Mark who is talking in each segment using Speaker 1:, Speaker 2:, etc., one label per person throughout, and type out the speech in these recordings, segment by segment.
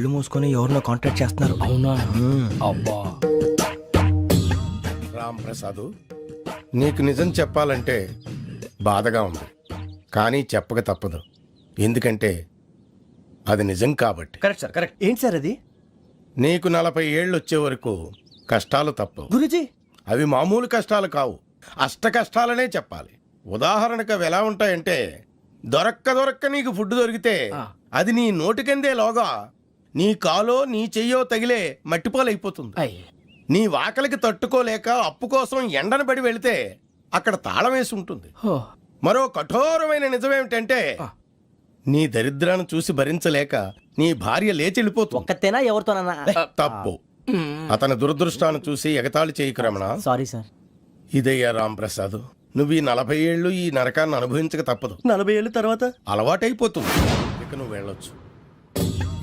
Speaker 1: కళ్ళు మూసుకొని ఎవరినో కాంటాక్ట్ చేస్తున్నారు.
Speaker 2: అవునా? అబ్బా.
Speaker 3: రామ్ ప్రసాద్, నీకు నిజం చెప్పాలంటే బాధగా ఉంది, కానీ చెప్పక తప్పదు. ఎందుకంటే అది నిజం కాబట్టి.
Speaker 1: Correct sir, correct. ఏంటి సార్ అది?
Speaker 3: నీకు 40 ఏళ్ళు వచ్చే వరకు కష్టాలు తప్పవు
Speaker 1: గురూజీ.
Speaker 3: అవి మామూలు కష్టాలు కావు, అష్ట కష్టాలనే చెప్పాలి. ఉదాహరణకు అవి ఎలా ఉంటాయంటే, దొరక్క నీకు ఫుడ్ దొరికితే అది నీ నోటికందే లోగా నీ కాలో నీ చెయ్యో తగిలే మట్టిపాలైపోతుంది. నీ వాకలికి తట్టుకోలేక అప్పు కోసం ఎండను పడి వెళితే అక్కడ తాళం వేసి ఉంటుంది. మరో కఠోరమైన నిజమేమిటంటే, నీ దరిద్రాన్ని చూసి భరించలేక నీ భార్య లేచి వెళ్ళిపోతుంది.
Speaker 4: ఒక్కతేనా ఎవరితోనన్నా?
Speaker 3: తప్పు. అతని దురదృష్టాన్ని చూసి ఎగతాళి చేయకు రమణ.
Speaker 4: Sorry sir.
Speaker 3: ఇదయ్యా రాంప్రసాద్, నువ్వు ఈ 40 ఏళ్ళు ఈ నరకాన్ని అనుభవించక తప్పదు.
Speaker 1: 40 ఏళ్ళ తర్వాత
Speaker 3: అలవాటైపోతుంది. ఇక నువ్వు వెళ్ళొచ్చు.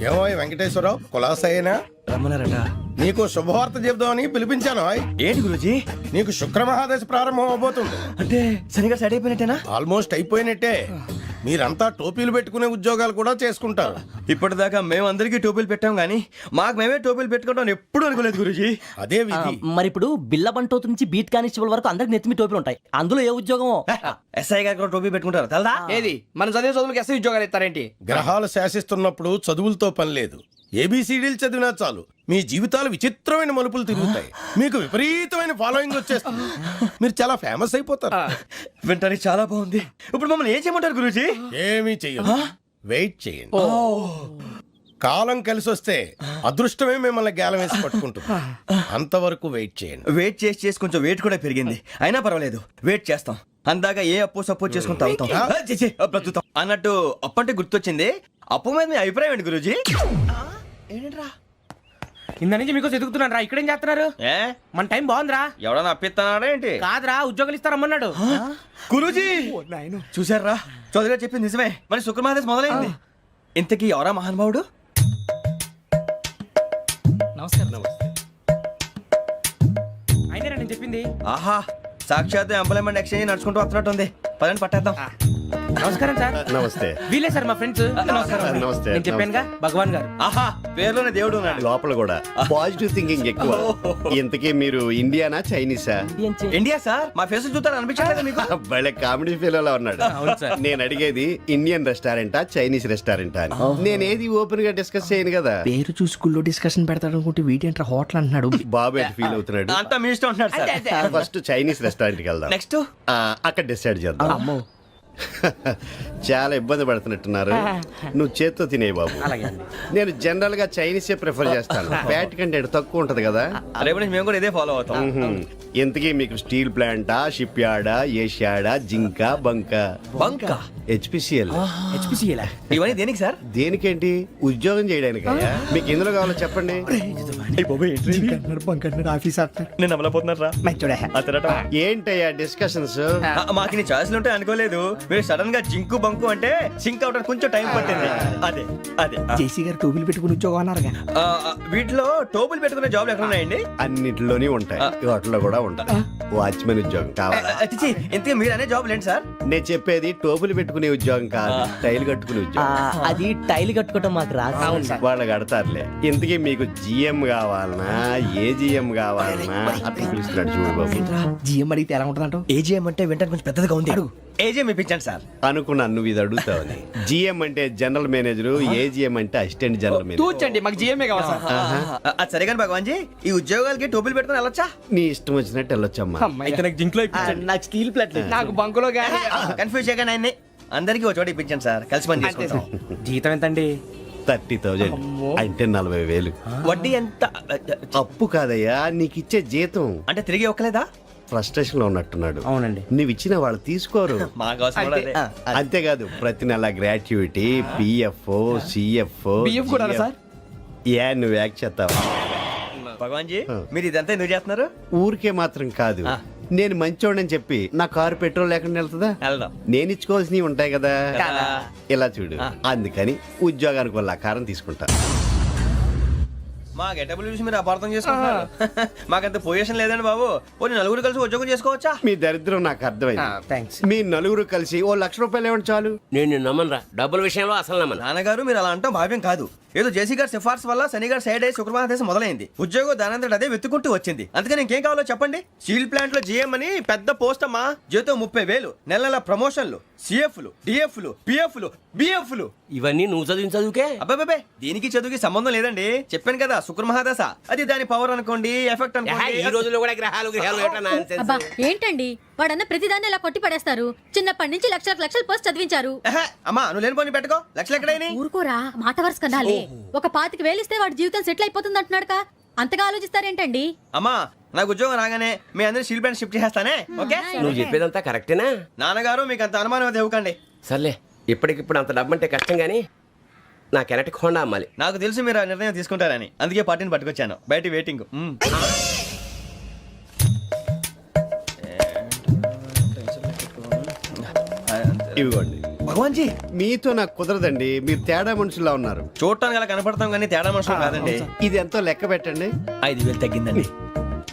Speaker 3: ఏమో వెంకటేశ్వరరావు, కులాసైనా
Speaker 1: రమ్మన్నారట.
Speaker 3: నీకు శుభవార్త చెబుదామని పిలిపించాను.
Speaker 1: ఏంటి గురూజీ?
Speaker 3: నీకు శుక్రమహాదశ ప్రారంభం అవబోతుంది.
Speaker 1: అంటే సరిగా సెట్ అయిపోయినట్టేనా?
Speaker 3: ఆల్మోస్ట్ అయిపోయినట్టే. మీరంతా టోపీలు పెట్టుకునే ఉద్యోగాలు కూడా చేసుకుంటారు.
Speaker 1: ఇప్పటిదాకా మేమందరికీ టోపీలు పెట్టాం గానీ మాకు మేమే టోపీలు పెట్టుకుంటాం ఎప్పుడు అనుకోలేదు గురూజీ.
Speaker 3: అదే విధి.
Speaker 4: మరి ఇప్పుడు బిల్ల బంటోతు నుంచి బీట్ కానిస్టేబుల్ వరకు అందరికి నెత్తిమి టోపీలు ఉంటాయి. అందులో ఏ ఉద్యోగమో?
Speaker 1: ఎస్ఐ గారు కూడా టోపీ పెట్టుకుంటారు తెలదా?
Speaker 2: ఏది మన చదివే చదువులకు ఎస్ఐ ఉద్యోగాలు ఇస్తారేంటి?
Speaker 3: గ్రహాలు శాసిస్తున్నప్పుడు చదువులతో పని లేదు. ఏబిసిడీలు చదివినా చాలు మీ జీవితాలు విచిత్రమైన మలుపులు తిరుగుతాయి. మీకు విపరీతమైన ఫాలోయింగ్ వచ్చేస్తుంది. మీరు చాలా ఫేమస్ అయిపోతారు.
Speaker 1: వింటానికి చాలా బాగుంది. ఇప్పుడు మమ్మల్ని ఏం చేయమంటారు గురూజీ?
Speaker 3: ఏమీ చెయ్యదు, వెయిట్ చేయండి. కాలం కలిసి వస్తే అదృష్టమే మిమ్మల్ని గేలం వేసి పట్టుకుంటుంది. అంతవరకు వెయిట్ చేయండి.
Speaker 1: వెయిట్ చేసి కొంచెం వెయిట్ కూడా పెరిగింది. అయినా పర్వాలేదు, వెయిట్ చేస్తాం. అందాక ఏ అప్పు సపోర్ట్ చేసుకుని తాగుతాం, బ్రతుకుతాం అన్నట్టు. అప్పు అంటే గుర్తొచ్చింది. అప్పు మీద మీ అభిప్రాయం ఏంటి గురూజీ?
Speaker 2: ఏంటరా కింద నుంచి మీకు ఎదుగుతున్నాను రా. ఇక్కడేం చేస్తున్నారు?
Speaker 1: ఏ
Speaker 2: మన టైం బాగుందిరా.
Speaker 1: ఎవడన్నా అప్పిస్తున్నాడా ఏంటి?
Speaker 2: కాదురా, ఉద్యోగాలు ఇస్తారమ్మన్నాడు.
Speaker 1: గురూజీ చూసారా, చౌదరి గారు చెప్పింది నిజమే. మరి శుక్రమహాదేశ్ మొదలైంది. ఇంతకీ ఎవరా మహానుభావుడు?
Speaker 2: నమస్కారం. అయినా నేను చెప్పింది.
Speaker 1: ఆహా, సాక్షాత్ ఎంప్లాయ్మెంట్ ఎక్స్చేంజ్ నడుచుకుంటూ వస్తున్నట్టు ఉంది. పదండి పట్టేద్దాం.
Speaker 2: నమస్కారం సార్.
Speaker 5: నమస్తే.
Speaker 2: వీలే సార్ మా ఫ్రెండ్స్.
Speaker 5: నమస్తే.
Speaker 2: నేను చెప్పానుగా భగవాన్ గారు.
Speaker 1: ఆహా, పేరులోనే దేవుడు ఉన్నాడు.
Speaker 5: లోపల కూడా పాజిటివ్ థింకింగ్ ఎక్కువ. ఇంతకీ మీరు ఇండియానా చైనీసా?
Speaker 1: India sir. మా ఫేస్ చూస్తారు అనిపించలేదు మీకు?
Speaker 5: భలే కామెడీ ఫీల్ లా ఉన్నాడు. నేను అడిగేది ఇండియన్ రెస్టారెంటా చైనీస్ రెస్టారెంటా అని. నేనేది ఓపెన్ గా డిస్కస్ చేయను కదా.
Speaker 2: పేరు చూసుకుల్లో డిస్కషన్ పెడతాడు అనుకుంటే వీటేంట్రా హోటల్ అంటున్నాడు.
Speaker 5: బాబు ఎట్ ఫీల్ అవుతున్నాడు.
Speaker 1: అంతా మీ ఇష్టం ఉంటున్నారు సార్.
Speaker 5: ఫస్ట్ చైనీస్ రెస్టారెంట్ కి వెళ్దాం.
Speaker 1: నెక్స్ట్
Speaker 5: అక్కడ డిసైడ్ చేద్దాం. చాలా ఇబ్బంది పడుతున్నట్టున్నారు. నువ్వు చేత్తో తినే బాబు. నేను జనరల్ గా చైనీసే ప్రిఫర్ చేస్తాను. ఫ్యాట్ కంటెంట్ తక్కువ ఉంటది కదా.
Speaker 1: రేపు నుంచి మేము కూడా ఇదే ఫాలో అవుతాం.
Speaker 5: ఇంతకీ మీకు స్టీల్ ప్లాంటా, షిప్ యార్డా, ఏషియాడా, జింక, బంకా? హెచ్పిసిఎల్.
Speaker 1: ఇవన్నీ దేనికి సార్?
Speaker 5: దేనికేంటి? ఉద్యోగం చేయడానికి. మీకు ఎందులో కావాలో చెప్పండి.
Speaker 1: నేను అమలపోతున్నారా?
Speaker 5: ఏంటయ్యా డిస్కషన్స్?
Speaker 1: మాకు నీ ఛాయిస్లు ఉంటాయి అనుకోలేదు. మీరు సడన్ గా జింకు బంకు అంటే సింక్ అవడానికి కొంచెం టైం పట్టింది. అదే అదే
Speaker 2: జేసీ గారు టోపీలు పెట్టుకుని ఉద్యోగం అన్నారుగా.
Speaker 1: వీటిలో టోపులు పెట్టుకునే జాబ్లు ఎక్కడ ఉన్నాయండి?
Speaker 5: అన్నిటిలోనే ఉంటాయి, వాటిలో కూడా ఉంటాయి. వాచ్మెన్ ఉద్యోగం కావాలా?
Speaker 1: ఇంతకీ మీరు అనే జాబ్ ఏంటి సార్?
Speaker 5: నేను చెప్పేది టోపులు పెట్టుకునే ఉద్యోగం కాదు, టైల్ కట్టుకునే ఉద్యోగం.
Speaker 4: అది టైల్ కట్టుకోవటం మాకు రాదు.
Speaker 5: వాళ్ళు కడతారులే. ఇంతకీ మీకు జిఎం కావాలనా, ఏ జిఎం కావాలనా? అట్లా పిలుస్తున్నాడు చూడు బాబు.
Speaker 2: జిఎం అడిగితే ఎలా ఉంటుందంట?
Speaker 1: ఏజీఎం అంటే వింటానికి కొంచెం పెద్దదిగా ఉంది. ఏజీఎం ఇప్పించండి సార్.
Speaker 5: అనుకున్నాను నువ్వు ఇది అడుగుతావని. జిఎం అంటే జనరల్ మేనేజర్, ఏజిఎం అంటే అసిస్టెంట్ జనరల్ మేనేజర్.
Speaker 2: తూచండి, మాకు జిఎంఏ కావాలి సార్.
Speaker 1: అది సరే కానీ భగవాన్ జీ, ఈ ఉద్యోగాలకి టోపులు పెట్టుకుని వెళ్ళొచ్చా?
Speaker 5: నీ ఇష్టం వచ్చినట్టు వెళ్ళొచ్చమ్మా.
Speaker 2: అయితే నాకు జింక్ లో
Speaker 4: నాకు స్టీల్ ప్లేట్,
Speaker 2: నాకు బంకులో గానీ.
Speaker 1: కన్ఫ్యూజ్ చేయగానే ఆయన్ని అందరికీ ఒక చోట ఇప్పించండి సార్. కలిసి పని చేసుకుంటాం.
Speaker 2: జీతం ఎంతండి?
Speaker 5: 30,000 అంటే 40,000.
Speaker 1: వడ్డీ ఎంత?
Speaker 5: అప్పు కాదయ్యా, నీకు ఇచ్చే జీతం.
Speaker 1: అంటే తిరిగి ఒక్కలేదా?
Speaker 5: ఫ్రస్ట్రేషన్ లో ఉన్నట్టున్నాడు.
Speaker 2: అవునండి.
Speaker 5: నువ్వు ఇచ్చిన వాళ్ళు తీసుకోరు.
Speaker 1: మాకు అవసరం కూడా అదే.
Speaker 5: అంతేకాదు ప్రతి నెల గ్రాట్యుటీ, పిఎఫ్, సిఎఫ్.
Speaker 2: బియ్యం కూడా సార్?
Speaker 5: ఏ నువ్వు యాక్ట్ చేస్తావా?
Speaker 1: భగవాన్ జీ, మీరు ఇదంతా ఎందుకు చేస్తున్నారు?
Speaker 5: ఊరికే మాత్రం కాదు, నేను మంచోడని చెప్పి నా కారు పెట్రోల్ లేకుండా వెళ్తుందా?
Speaker 1: వెళ్దాం.
Speaker 5: నేను ఇచ్చుకోవాల్సినవి ఉంటాయి కదా. ఇలా చూడు, అందుకని ఉద్యోగానికి వాళ్ళ ఆకారం తీసుకుంటా.
Speaker 1: మా గెటబుల్ చూసి మీరు అపార్థం చేసుకుంటున్నారు. మాకంత పొజిషన్ లేదండి బాబు. ఓ నలుగురు కలిసి ఉద్యోగం చేసుకోవచ్చా?
Speaker 5: మీ దరిద్రం నాకు అర్థమైంది. మీ నలుగురు కలిసి ఓ 1,00,000 రూపాయలు ఇవ్వండి చాలు.
Speaker 6: నేను నమ్మనరా, డబ్బుల విషయంలో అసలు నమ్మను.
Speaker 1: నాన్నగారు మీరు అలా అంటాం భావ్యం కాదు. ఏదో జేసీ గారి సిఫార్సు వల్ల శని గారు సైడ్ అయ్యి శుక్రమహాదేశం మొదలైంది. ఉద్యోగం దానంతటి అదే వెతుకుంటూ వచ్చింది. అందుకని ఇంకేం కావాలో చెప్పండి. స్టీల్ ప్లాంట్ లో జీఎం అని పెద్ద పోస్ట్ అమ్మా. జీతం 30,000, నెల నెల ప్రమోషన్లు, సిఎఫ్లు, డిఎఫ్లు, పిఎఫ్లు, బిఎఫ్లు.
Speaker 2: ఇవన్నీ నువ్వు చదివిన చదువుకే.
Speaker 1: అబ్బాబే దీనికి చదువుకి సంబంధం లేదండి. చెప్పాను కదా శుక్రమహాదశ. అది దాని పవర్ అనుకోండి, ఎఫెక్ట్ అనుకోండి.
Speaker 2: ఈ రోజుల్లో కూడా గ్రహాలు ఏటా nonsense?
Speaker 6: అబ్బా ఏంటండి వాడన్న ప్రతిదాన్ని ఇలా కొట్టి పడేస్తారు. చిన్నప్పటి నుంచి లక్షల పోస్ట్ చదివించారు.
Speaker 1: ఎహె, అమ్మా నువ్వు లేని పోనీ పెట్టుకో. లక్షలు ఎక్కడైనా
Speaker 6: ఊరుకోరా, మాట వరుస కదాలే. ఒక 25,000 ఇస్తే వాడి జీవితం సెటిల్ అయిపోతుంది అంటున్నాడుగా. అంతగా ఆలోచిస్తారేంటండి?
Speaker 1: అమ్మా నాకు ఉద్యోగం రాగానే మీ అందరూ స్టీల్ ప్లాంట్ షిఫ్ట్ చేస్తానే. ఓకే
Speaker 2: నువ్వు చెప్పేదంతా కరెక్టేనా?
Speaker 1: నాన్నగారు మీకు అంత అనుమానం అయితే ఇవ్వకండి.
Speaker 2: సర్లే, ఇప్పటికిప్పుడు అంత డబ్బు అంటే కష్టం గానీ నా కెనటిక్ హోండా అమ్మాలి.
Speaker 1: నాకు తెలుసు మీరు ఆ నిర్ణయం తీసుకుంటారని, అందుకే పార్టీని పట్టుకొచ్చాను. బయట వెయిటింగ్.
Speaker 5: ఇవిగోండి.
Speaker 1: భగవాన్ జీ
Speaker 5: మీతో నాకు కుదరదండి, మీరు తేడా మనుషుల్లా ఉన్నారు.
Speaker 1: చూడటానికి అలా కనపడతాం కానీ తేడా మనుషులు కాదండి.
Speaker 5: ఇది ఎంతో లెక్క పెట్టండి.
Speaker 1: 5,000 తగ్గిందండి.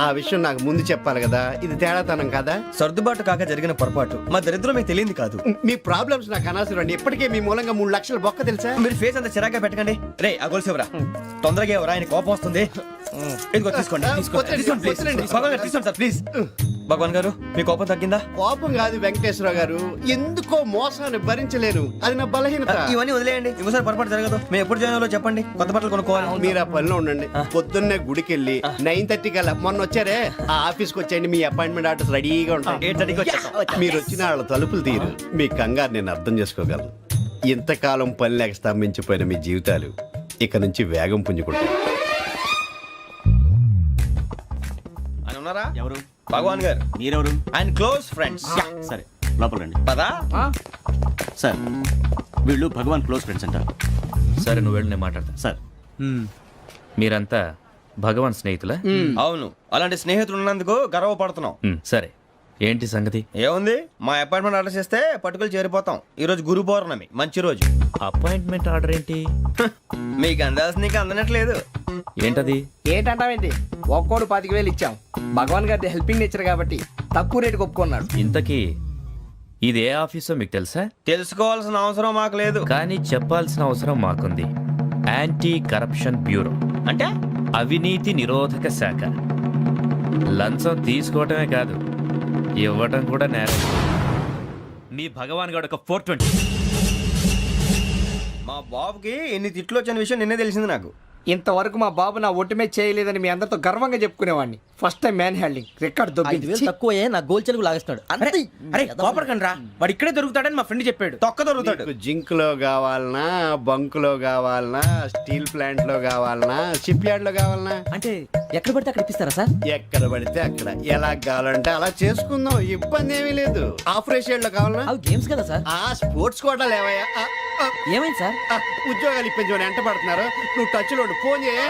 Speaker 5: ఆ విషయం నాకు ముందు చెప్పాలి కదా, ఇది తేడాతనం కాదా?
Speaker 1: సర్దుబాటు కాక జరిగిన పొరపాటు. మా దరిద్రం మీకు తెలియదు కాదు.
Speaker 5: మీ ప్రాబ్లమ్స్ నాకు అనవసరం అండి. ఇప్పటికే మీ మూలంగా 3 లక్షల బొక్క తెలుసా?
Speaker 1: మీరు ఫేస్ అంత చిరాగ్గా పెట్టకండి. రే ఆ గొలుసేవరా, తొందరగా ఎవరా, ఆయన కోపం వస్తుంది. ఇదిగో తీసుకోండి. తీసుకోండి, please. భగవాన్ గారు తీసుకోండి సార్ ప్లీజ్. భగవాన్ గారు మీ కోపం తగ్గిందా?
Speaker 5: కోపం కాదు వెంకటేశ్వరరావు గారు, ఎందుకో మోసాన్ని భరించలేను, అది నా బలహీనత.
Speaker 1: ఇవన్నీ వదిలేయండి, ఇంకోసారి పొరపాటు జరగదు. మేము ఎప్పుడు జాయిన్ అవ్వాలో చెప్పండి, కొత్త బట్టలు కొనుక్కోవాలి.
Speaker 5: మీరు ఆ పనిలో ఉండండి. పొద్దున్నే గుడికి వెళ్ళి 9:30 కల్లా, మొన్న వచ్చారే ఆ ఆఫీస్కి వచ్చేయండి. మీ అపాయింట్మెంట్ ఆర్డర్స్ రెడీగా ఉంటాయి.
Speaker 1: 8:30కి వచ్చేస్తాం.
Speaker 5: మీరు వచ్చిన వాళ్ళ తలుపులు తీరు. మీ కంగారు నేను అర్థం చేసుకోగలను. ఇంతకాలం పని లేక స్తంభించిపోయిన మీ జీవితాలు ఇక నుంచి వేగం పుంజుకుంటాయి.
Speaker 1: ఆయన ఉన్నారా?
Speaker 7: ఎవరు?
Speaker 1: భగవాన్ గారు.
Speaker 7: మీరెవరు?
Speaker 1: ఆయన క్లోజ్ ఫ్రెండ్స్.
Speaker 7: సరే లోపల రండి.
Speaker 1: పదా
Speaker 7: సార్ వీళ్ళు భగవాన్ క్లోజ్ ఫ్రెండ్స్ అంటారు.
Speaker 8: సరే నువ్వు వెళ్ళి నేను మాట్లాడతా.
Speaker 7: సార్
Speaker 8: మీరంతా భగవాన్ స్నేహితులా?
Speaker 1: అవును, అలాంటి స్నేహితులు ఉన్నందుకు గర్వపడుతున్నాం.
Speaker 8: సరే ఏంటి సంగతి?
Speaker 1: ఏముంది, మా అపాయింట్మెంట్ ఆర్డర్ చేస్తే పట్టుకులు చేరిపోతాం. ఈ రోజు గురు పౌర్ణమి, మంచి రోజు.
Speaker 8: అపాయింట్మెంట్ ఆర్డర్ ఏంటి?
Speaker 1: మీకు అందాల్సిన నీకు అందనట్లేదు.
Speaker 8: ఏంటది?
Speaker 9: ఏంటంటావేంటి? ఒక్కోడు 25,000 ఇచ్చాం. భగవాన్ గారి హెల్పింగ్ నేచర్ కాబట్టి తక్కువ రేటుకి ఒప్పుకున్నాడు.
Speaker 8: ఇంతకీ ఇది ఏ ఆఫీసో మీకు తెలుసా?
Speaker 1: తెలుసుకోవాల్సిన అవసరం మాకు లేదు.
Speaker 8: కానీ చెప్పాల్సిన అవసరం మాకుంది. యాంటీ కరప్షన్ బ్యూరో,
Speaker 1: అంటే
Speaker 8: అవినీతి నిరోధక శాఖ. లంచం తీసుకోవటమే కాదు, ఇవ్వటం కూడా నేరం. మీ భగవాన్ గారు ఒక 420.
Speaker 1: మా బాబుకి ఎన్ని తిట్లు వచ్చిన విషయం నిన్నే తెలిసింది నాకు.
Speaker 9: ఇంతవరకు మా బాబు నా ఒట్టుమే చేయలేదని మీ అందరితో గర్వంగా చెప్పుకునేవాడిని. First time man handing record
Speaker 4: 5,000 తక్కువే నా గోల్ చెలుగు లాగేస్తున్నాడు.
Speaker 2: అరే అరే కోపడకండి రా, వాడు ఇక్కడే దొరుకుతాడని మా ఫ్రెండ్ చెప్పాడు.
Speaker 1: తొక్క దొరుకుతాడు.
Speaker 5: మీకు జింక్ లో కావాలనా, బంక్ లో కావాలనా, స్టీల్ ప్లాంట్ లో కావాలనా, షిప్ యార్డ్ లో కావాలనా?
Speaker 4: అంటే ఎక్కడ పడితే అక్కడ ఇప్పిస్తారా సార్?
Speaker 5: ఎక్కడ పడితే అక్కడ, ఎలా కావాలంటే అలా చేసుకుందాం, ఇబ్బంది ఏమీ లేదు. ఆపరేషన్ లో కావాలనా?
Speaker 4: అవి గేమ్స్ కదా సార్.
Speaker 5: ఆ స్పోర్ట్స్ కోటాలు ఏవయ్యా?
Speaker 4: ఏమైంది సార్?
Speaker 5: ఉద్యోగాలు ఇప్పించమని ఎంట పడుతున్నారు. నువ్వు టచ్ లో ఫోన్ చేయ.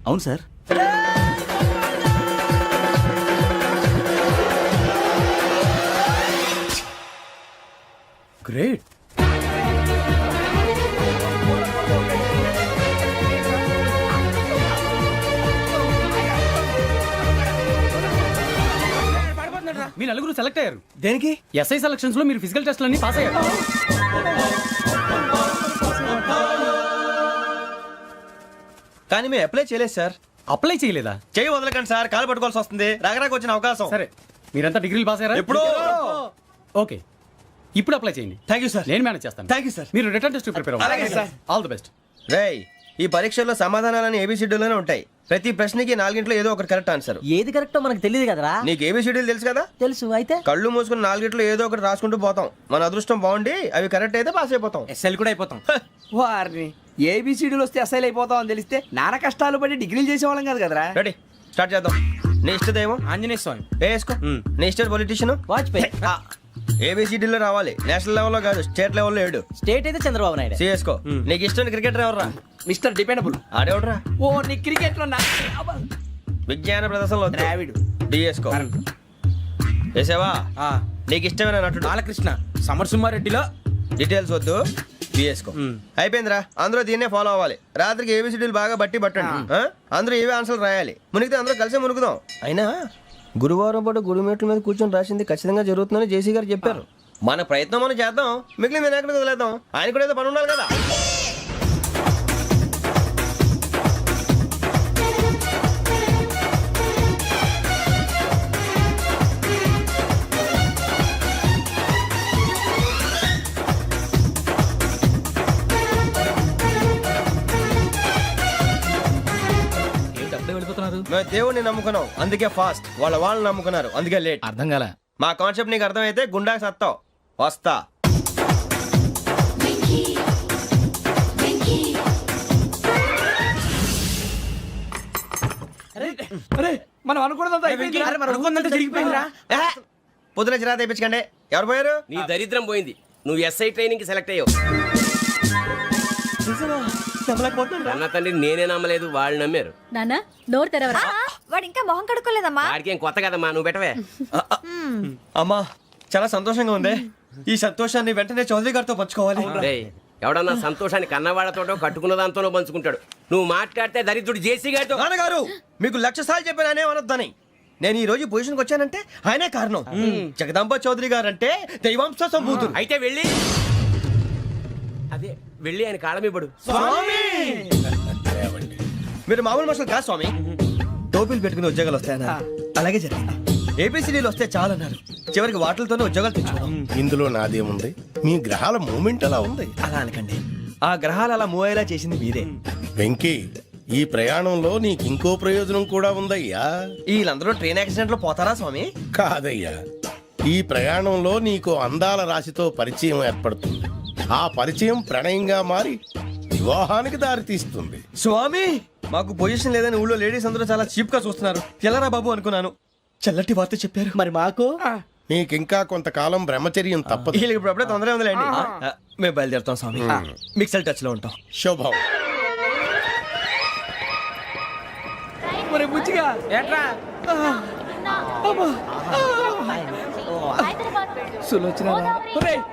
Speaker 7: అవును సార్.
Speaker 2: గ్రేట్. మీ నలుగురు సెలెక్ట్ అయ్యారు
Speaker 1: దేనికి?
Speaker 2: ఎస్ఐ సెలక్షన్స్ లో మీరు ఫిజికల్ టెస్ట్ అన్ని పాస్ అయ్యారు.
Speaker 1: కానీ మేము అప్లై చేయలేదు సార్.
Speaker 2: అప్లై చేయలేదా?
Speaker 1: చేయి వదలకండి సార్, కాలు పట్టుకోవాల్సి వస్తుంది. రాగరాకు వచ్చిన అవకాశం.
Speaker 2: సరే, మీరంతా డిగ్రీలు పాస్ అయ్యారా?
Speaker 1: ఎప్పుడో.
Speaker 2: ఓకే, ఇప్పుడు అప్లై చేయండి.
Speaker 1: Thank you sir.
Speaker 2: నేను మేనేజ్ చేస్తాను.
Speaker 1: Thank you sir.
Speaker 2: మీరు రిటర్న్ టెస్ట్ ప్రిపేర్
Speaker 1: అలాగే
Speaker 2: అవ్వండి.
Speaker 1: సార్.
Speaker 2: All the best.
Speaker 1: రేయ్, ఈ పరీక్షల్లో సమాధానాలని ఏబిసిడ్యూల్లోనే ఉంటాయి. ప్రతి ప్రశ్నకి 4 ఏదో ఒకటి కరెక్ట్ ఆన్సర్.
Speaker 4: ఏది కరెక్టో మనకు తెలియదు కదరా.
Speaker 1: నీకు ఏబిసిడ్యూల్ తెలుసు కదా?
Speaker 4: తెలుసు. అయితే
Speaker 1: కళ్ళు మూసుకుని 4 ఏదో ఒకటి రాసుకుంటూ పోతాం. మన అదృష్టం బాగుండి అవి కరెక్ట్ అయితే పాస్ అయిపోతాం.
Speaker 2: ఎస్ఎల్ కూడా అయిపోతాం.
Speaker 9: వారిని ఏబిసిడీలు వస్తే అసైల్ అయిపోతాం అని తెలిస్తే నాన్న కష్టాలు పడి డిగ్రీలు చేసేవాళ్ళం కాదు కదరా.
Speaker 1: రెడీ, స్టార్ట్ చేద్దాం. నీ ఇష్టదేమో
Speaker 2: ఆంజనేయ స్వామి.
Speaker 1: వేసుకో. నీ ఇష్ట పొలిటీషియన్
Speaker 4: వాజ్పేయి.
Speaker 1: ఏబిసిడీలో రావాలి. నేషనల్ లెవెల్లో కాదు, స్టేట్ లెవెల్లో 7.
Speaker 4: స్టేట్ అయితే చంద్రబాబు నాయుడు.
Speaker 1: సిఎస్కో. నీకు ఇష్టం క్రికెటర్ ఎవర్రా?
Speaker 9: Mister dependable.
Speaker 1: ఆడేవడరా?
Speaker 9: ఓ నీ క్రికెట్ లో
Speaker 1: విజ్ఞాన ప్రదర్శనలో
Speaker 9: ద్రావిడు.
Speaker 1: డిఎస్కో. వేసావా? నీకు ఇష్టమైన నటుడు?
Speaker 2: బాలకృష్ణ. సమర్సుమారెడ్డిలో
Speaker 1: డీటెయిల్స్ వద్దు, బిఎస్కో. అయిపోయిందిరా, అందరూ దీన్నే ఫాలో అవ్వాలి. రాత్రికి ఏబిసిడీలు బాగా బట్టి పట్టండి. అందరూ ఏవే ఆన్సర్లు రాయాలి. మునిగితే అందరూ కలిసే మునుగుదాం. అయినా గురువారం పాటు గురుమేట్ల మీద కూర్చొని రాసింది ఖచ్చితంగా జరుగుతుందని జేసీ గారు చెప్పారు. మన ప్రయత్నం మనం చేద్దాం, మిగిలింది నేను ఎక్కడికి వదిలేద్దాం. ఆయన కూడా ఏదో పని ఉండాలి కదా. మేము దేవుడిని నమ్ముకున్నాం, అందుకే ఫాస్ట్. వాళ్ళని నమ్ముకున్నారు, అందుకే లేట్.
Speaker 2: అర్థం కాల.
Speaker 1: మా కాన్సెప్ట్ నీకు అర్థమైతే గుండా సత్తావు. వస్తా.
Speaker 9: మనం అనుకున్నదంతా అయిపోయిందిరా.
Speaker 2: జరిగిపోయిందిరా.
Speaker 1: పొద్దున చిరా తెప్పించకండి. ఎవరు పోయారు?
Speaker 10: నీ దరిద్రం పోయింది. నువ్వు ఎస్ఐ ట్రైనింగ్ కి సెలెక్ట్ అయ్యావు. అన్న తండ్రి నేనే నమ్మలేదు, వాళ్ళు నమ్మారు.
Speaker 6: నాన్న నోరు తెరవరా.
Speaker 11: వాడు ఇంకా మొహం కడుక్కోలేదమ్మా.
Speaker 10: వాడికి ఏం కొత్త కదమ్మా, నువ్వు పెట్టవే.
Speaker 1: అమ్మా, చాలా సంతోషంగా ఉంది. ఈ సంతోషాన్ని వెంటనే చౌదరి గారితో పంచుకోవాలి.
Speaker 10: రేయ్, ఎవడన్నా సంతోషాన్ని కన్నవాళ్లతోటో కట్టుకున్న దాంతోనో పంచుకుంటాడు. నువ్వు మాట్లాడితే దరిద్రుడు జేసీ గారితో.
Speaker 1: నాన్నగారు, మీకు 1,00,000 సార్లు చెప్పాను అనొద్దని. నేను ఈ రోజు పొజిషన్కి వచ్చానంటే ఆయనే కారణం. జగదాంబ చౌదరి గారు అంటే దైవాంశ సంభూతుడు.
Speaker 10: అయితే వెళ్ళి అదే వెళ్ళి ఆయన కాళ్ళమివ్వడు.
Speaker 1: మీరు మామూలు మనుషులు కాదు స్వామి. టోపీలు పెట్టుకుని ఉద్యోగాలు వస్తాయన్నారు, అలాగే జరిగింది. ఏబిసిడీలు వస్తే చాలన్నారు, చివరికి వాటిలతోనే ఉద్యోగాలు తెచ్చుకున్నాం.
Speaker 3: ఇందులో నాదేముంది? మీ గ్రహాల మూమెంట్ అలా ఉంది.
Speaker 1: అలా అనకండి, ఆ గ్రహాలు అలా మూవ్ అయ్యేలా చేసింది మీరే.
Speaker 3: వెంకీ, ఈ ప్రయాణంలో నీకు ఇంకో ప్రయోజనం కూడా ఉందయ్యా.
Speaker 1: వీళ్ళందరూ ట్రైన్ యాక్సిడెంట్ లో పోతారా స్వామి?
Speaker 3: కాదయ్యా, ఈ ప్రయాణంలో నీకు అందాల రాశితో పరిచయం ఏర్పడుతుంది. ఆ పరిచయం ప్రణయంగా మారి వివాహానికి దారితీస్తుంది.
Speaker 1: స్వామి, మాకు పొజిషన్ లేదని ఊళ్ళో లేడీస్ అందరూ చాలా చీప్ గా చూస్తున్నారు. ఎలారా బాబు అనుకున్నాను. చల్లటి వార్త చెప్పారు.
Speaker 4: మరి మాకు
Speaker 3: నీకింకా కొంతకాలం బ్రహ్మచర్యం తప్పదు.
Speaker 1: వీళ్ళకి ఇప్పుడు అప్పుడే తొందరగా ఉందిలేండి. మేము బయలుదేరుతాం స్వామి. మిక్సెల్ టచ్ లో ఉంటాం.
Speaker 3: శుభం.
Speaker 9: మరి బుచ్చిగా
Speaker 2: ఏట్రా?
Speaker 9: సులోచన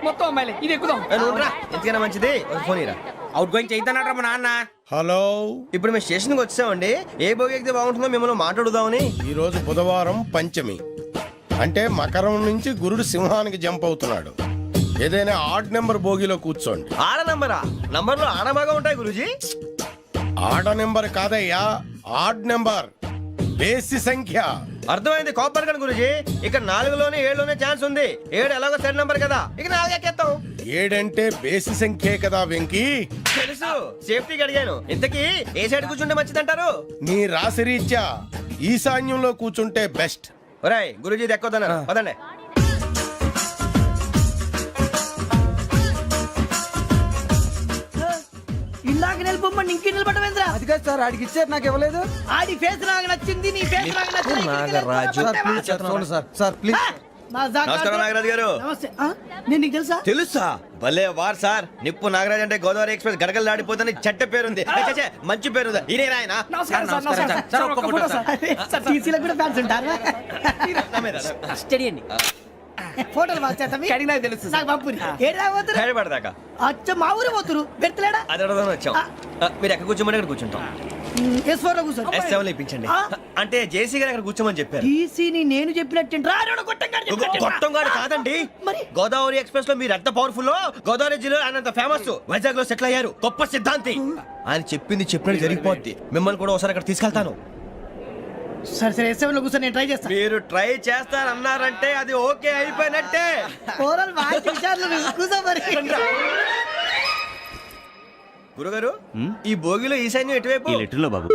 Speaker 9: మొత్తం అమ్మాయిలే, ఇది ఎక్కుదాం.
Speaker 1: ఎందుకైనా మంచిది, ఒక ఫోన్ ఇరా.
Speaker 2: అవుట్ గోయింగ్ చేద్దానట్రా మా నాన్న.
Speaker 3: హలో,
Speaker 1: ఇప్పుడు మేము స్టేషన్కి వచ్చామండి. ఏ బోగి ఎక్కితే బాగుంటుందో మిమ్మల్ని మాట్లాడుదామని.
Speaker 3: ఈరోజు బుధవారం పంచమి, అంటే మకరం నుంచి గురుడు సింహానికి జంప్ అవుతున్నాడు. ఏదైనా ఆడ్ నెంబర్ బోగిలో కూర్చోండి.
Speaker 1: ఆడ నంబరా? నంబర్లో ఆడ బాగా ఉంటాయి గురూజీ.
Speaker 3: ఆడ నెంబర్ కాదయ్యా, ఆడ్ నెంబర్, బేసి సంఖ్య.
Speaker 1: అర్థమైంది, కాపర్ కన్ గురూజీ. ఇక్కడ 4లోనే 7లోనే ఛాన్స్ ఉంది. 7 ఎలాగో సెడ్ నంబర్ కదా, ఇక 4 ఎక్కేస్తాం.
Speaker 3: 7 బేసి సంఖ్యే కదా వెంకీ.
Speaker 1: తెలుసు, సేఫ్టీకి అడిగాను. ఇంతకీ ఏ సైడ్ కూర్చుంటే మంచిదంటారు?
Speaker 3: నీ రాశి రీత్యా ఈశాన్యంలో కూర్చుంటే బెస్ట్.
Speaker 1: ఒరేయ్, గురూజీ దెక్కొద్దన్నారు, పదండి.
Speaker 4: ఇందాక నిలబొమ్మని ఇంకే నిలబడమేంద్రా?
Speaker 9: అది కాదు సార్, ఆడికి ఇచ్చారు, నాకు ఇవ్వలేదు.
Speaker 4: ఆడి ఫేస్ నాకు నచ్చింది, నీ ఫేస్ నాకు నచ్చింది.
Speaker 1: నాగరాజు.
Speaker 9: Sir please.
Speaker 1: నమస్కారం నాగరాజు గారు.
Speaker 4: నమస్తే. నేను నీకు తెలుసా?
Speaker 1: తెలుసా? భలే వార్ సార్. నిప్పు నాగరాజ్ అంటే గోదావరి ఎక్స్ప్రెస్ గడగలు దాడిపోతుంది చెట్ట పేరుంది. ఛే, మంచి పేరుంది. ఇదే ఆయన.
Speaker 9: నమస్కారం సార్, నమస్కారం సార్. ఒక్క ఫోటో సార్.
Speaker 4: సార్ టీసీలో కూడా ఫ్యాన్స్ ఉంటారా? స్టడీ అండి. ఫోటోలు మార్చేస్తాం.
Speaker 9: కడిగినా తెలుసు సార్.
Speaker 4: నాకు పంపుని. ఏడా పోతురు?
Speaker 1: హైదరాబాద్ దాకా.
Speaker 4: అచ్చ మా ఊరు పోతురు. పెడతలేడా?
Speaker 1: అది అడగదామని వచ్చాం. మీరు ఎక్కడ కూర్చోమని అక్కడ కూర్చుంటాం.
Speaker 4: S4 లో కూర్చోండి.
Speaker 1: S7 లో ఇప్పించండి. అంటే జేసీ గారు అక్కడ కూర్చోమని చెప్పారు.
Speaker 4: టీసీని నేను చెప్పినట్టు
Speaker 1: గొట్టంగాడు కాదండి, గోదావరి ఎక్స్ప్రెస్ లో మీరు ఎంత పవర్ఫుల్, గోదావరి జిల్లా ఆయన ఫేమస్, వైజాగ్ లో సెటిల్ అయ్యారు, గొప్ప సిద్ధాంతి. ఆయన చెప్పింది చెప్పినట్టు జరిగిపోద్ది. మిమ్మల్ని కూడా ఒకసారి అక్కడ తీసుకెళ్తాను.
Speaker 4: సరే సరే S7 లో కూర్చొని నేను ట్రై చేస్తాను.
Speaker 1: మీరు ట్రై చేస్తారన్నారంటే అది ఓకే అయిపోయినట్టే.
Speaker 4: ఓవరాల్ బాగా చూశారు నువ్వు. కూర్చో మరి.
Speaker 1: గురుగారు, ఈ భోగిలో ఈశాన్యం ఎటువైపు?
Speaker 7: ఈ లెటర్లో బాబు.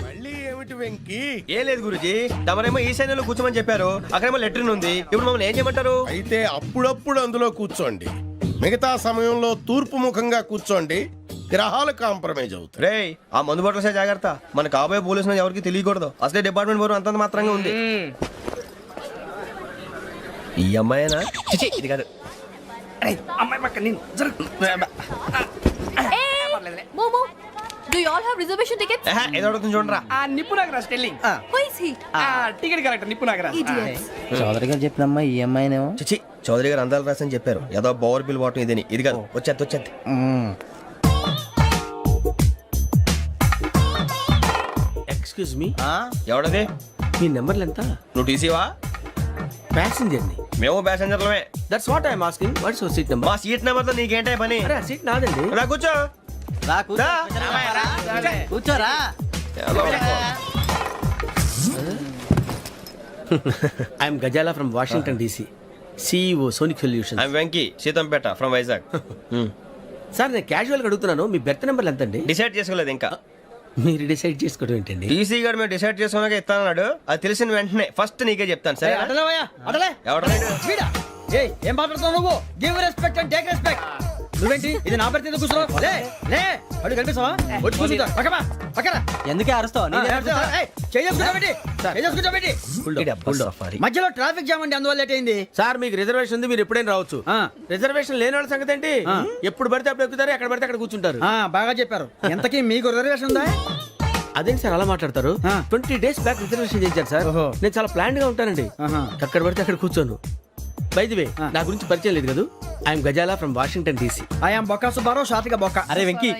Speaker 3: మళ్ళీ ఏమిటి వెంకీ?
Speaker 1: ఏం లేదు గురుజీ, తమరేమో ఈశాన్యంలో కూర్చోమని చెప్పారు, అక్కడేమో లెటర్ ఉంది. ఇప్పుడు మమ్మల్ని ఏం చేయమంటారు?
Speaker 3: అయితే అప్పుడప్పుడు అందులో కూర్చోండి, మిగతా సమయంలో తూర్పు ముఖంగా కూర్చోండి. గ్రహాలు కాంప్రమైజ్ అవుతాయి.
Speaker 1: రే, ఆ మందు బట్టలసే జాగ్రత్త. మన కాబోయే పోలీసులు ఎవరికి తెలియకూడదు. అసలే డిపార్ట్మెంట్ బోరు అంతంత మాత్రంగా ఉంది. ఈ అమ్మాయినా? చిచి, ఇది కాదు.
Speaker 9: అమ్మాయి పక్క నేను
Speaker 6: momo, do you all have reservation tickets?
Speaker 1: ఏదో అడుగుతుంది చూడరా.
Speaker 9: నిప్పు Nagaraj telling
Speaker 6: Who is he?
Speaker 9: Ticket correct నిప్పు నాగరాజ్.
Speaker 6: Idiots.
Speaker 2: చౌదరి గారు చెప్పినమ్మా ఈ అమ్మాయినేమో.
Speaker 1: చిచి, చౌదరి గారు అందాలు రాసని చెప్పారు. ఏదో బోర్ బిల్ వాటం ఇదని. ఇది కాదు, వచ్చేది.
Speaker 2: Excuse me,
Speaker 1: ఎవడది?
Speaker 2: మీ నెంబర్లు ఎంత?
Speaker 1: నువ్వు టీసీవా?
Speaker 2: ప్యాసింజర్ ని.
Speaker 1: మేము ప్యాసెంజర్లమే.
Speaker 2: That's what I'm asking. What's your seat number?
Speaker 1: మా సీట్ నెంబర్ తో నీకేంటే పని?
Speaker 2: అరే ఆ సీట్ నాదండి.
Speaker 1: రా కూర్చో.
Speaker 4: కూర్చోరా.
Speaker 2: I'm Ghazala from Washington DC, CEO Sonic solution.
Speaker 1: I'm Venky, Seethampeta from Vizag.
Speaker 2: Sir నేను క్యాజువల్గా అడుగుతున్నాను, మీ బెర్త్ నెంబర్లు ఎంత అండి?
Speaker 1: డిసైడ్ చేసుకోలేదు ఇంకా.
Speaker 2: మీరు డిసైడ్ చేసుకోవడం ఏంటండి?
Speaker 1: టీసీ గారు మేము డిసైడ్ చేసుకున్నాక ఇస్తానన్నాడు. అది తెలిసిన వెంటనే ఫస్ట్ నీకే చెప్తాను. సరే ఎవడ
Speaker 4: ఏం మాట్లాడుతున్నావు నువ్వు? Give respect and take respect. నువ్వేంటి ఇది నా పరిస్థితి కూర్చున్నావు? లే లే, అడుగు కనిపిస్తావా? వచ్చి కూర్చుంటా. పక్కన ఎందుకే అరుస్తావు? మధ్యలో ట్రాఫిక్ జామ్ అండి, అందువల్ల లేట్ అయింది.
Speaker 2: సార్ మీకు రిజర్వేషన్ ఉంది, మీరు ఎప్పుడైనా రావచ్చు. రిజర్వేషన్ లేని వాళ్ళ సంగతి ఏంటి? ఎప్పుడు పడితే అప్పుడు ఎక్కుతారు, ఎక్కడ పడితే అక్కడ కూర్చుంటారు.
Speaker 4: బాగా చెప్పారు. ఎంతకీ మీకు రిజర్వేషన్ ఉందా?
Speaker 2: అదేంటి సార్ అలా మాట్లాడతారు? 20 days బ్యాక్ రిజర్వేషన్ చేశారు సార్. నేను చాలా ప్లాన్డ్ గా ఉంటానండి. ఎక్కడ పడితే అక్కడ కూర్చోను. బై ది వే, నా గురించి పరిచయం లేదు కదా. I'm Ghazala from Washington DC.
Speaker 4: I'm Bokka Subbarao, షాతిక బొక్క. అరే వెంకీ,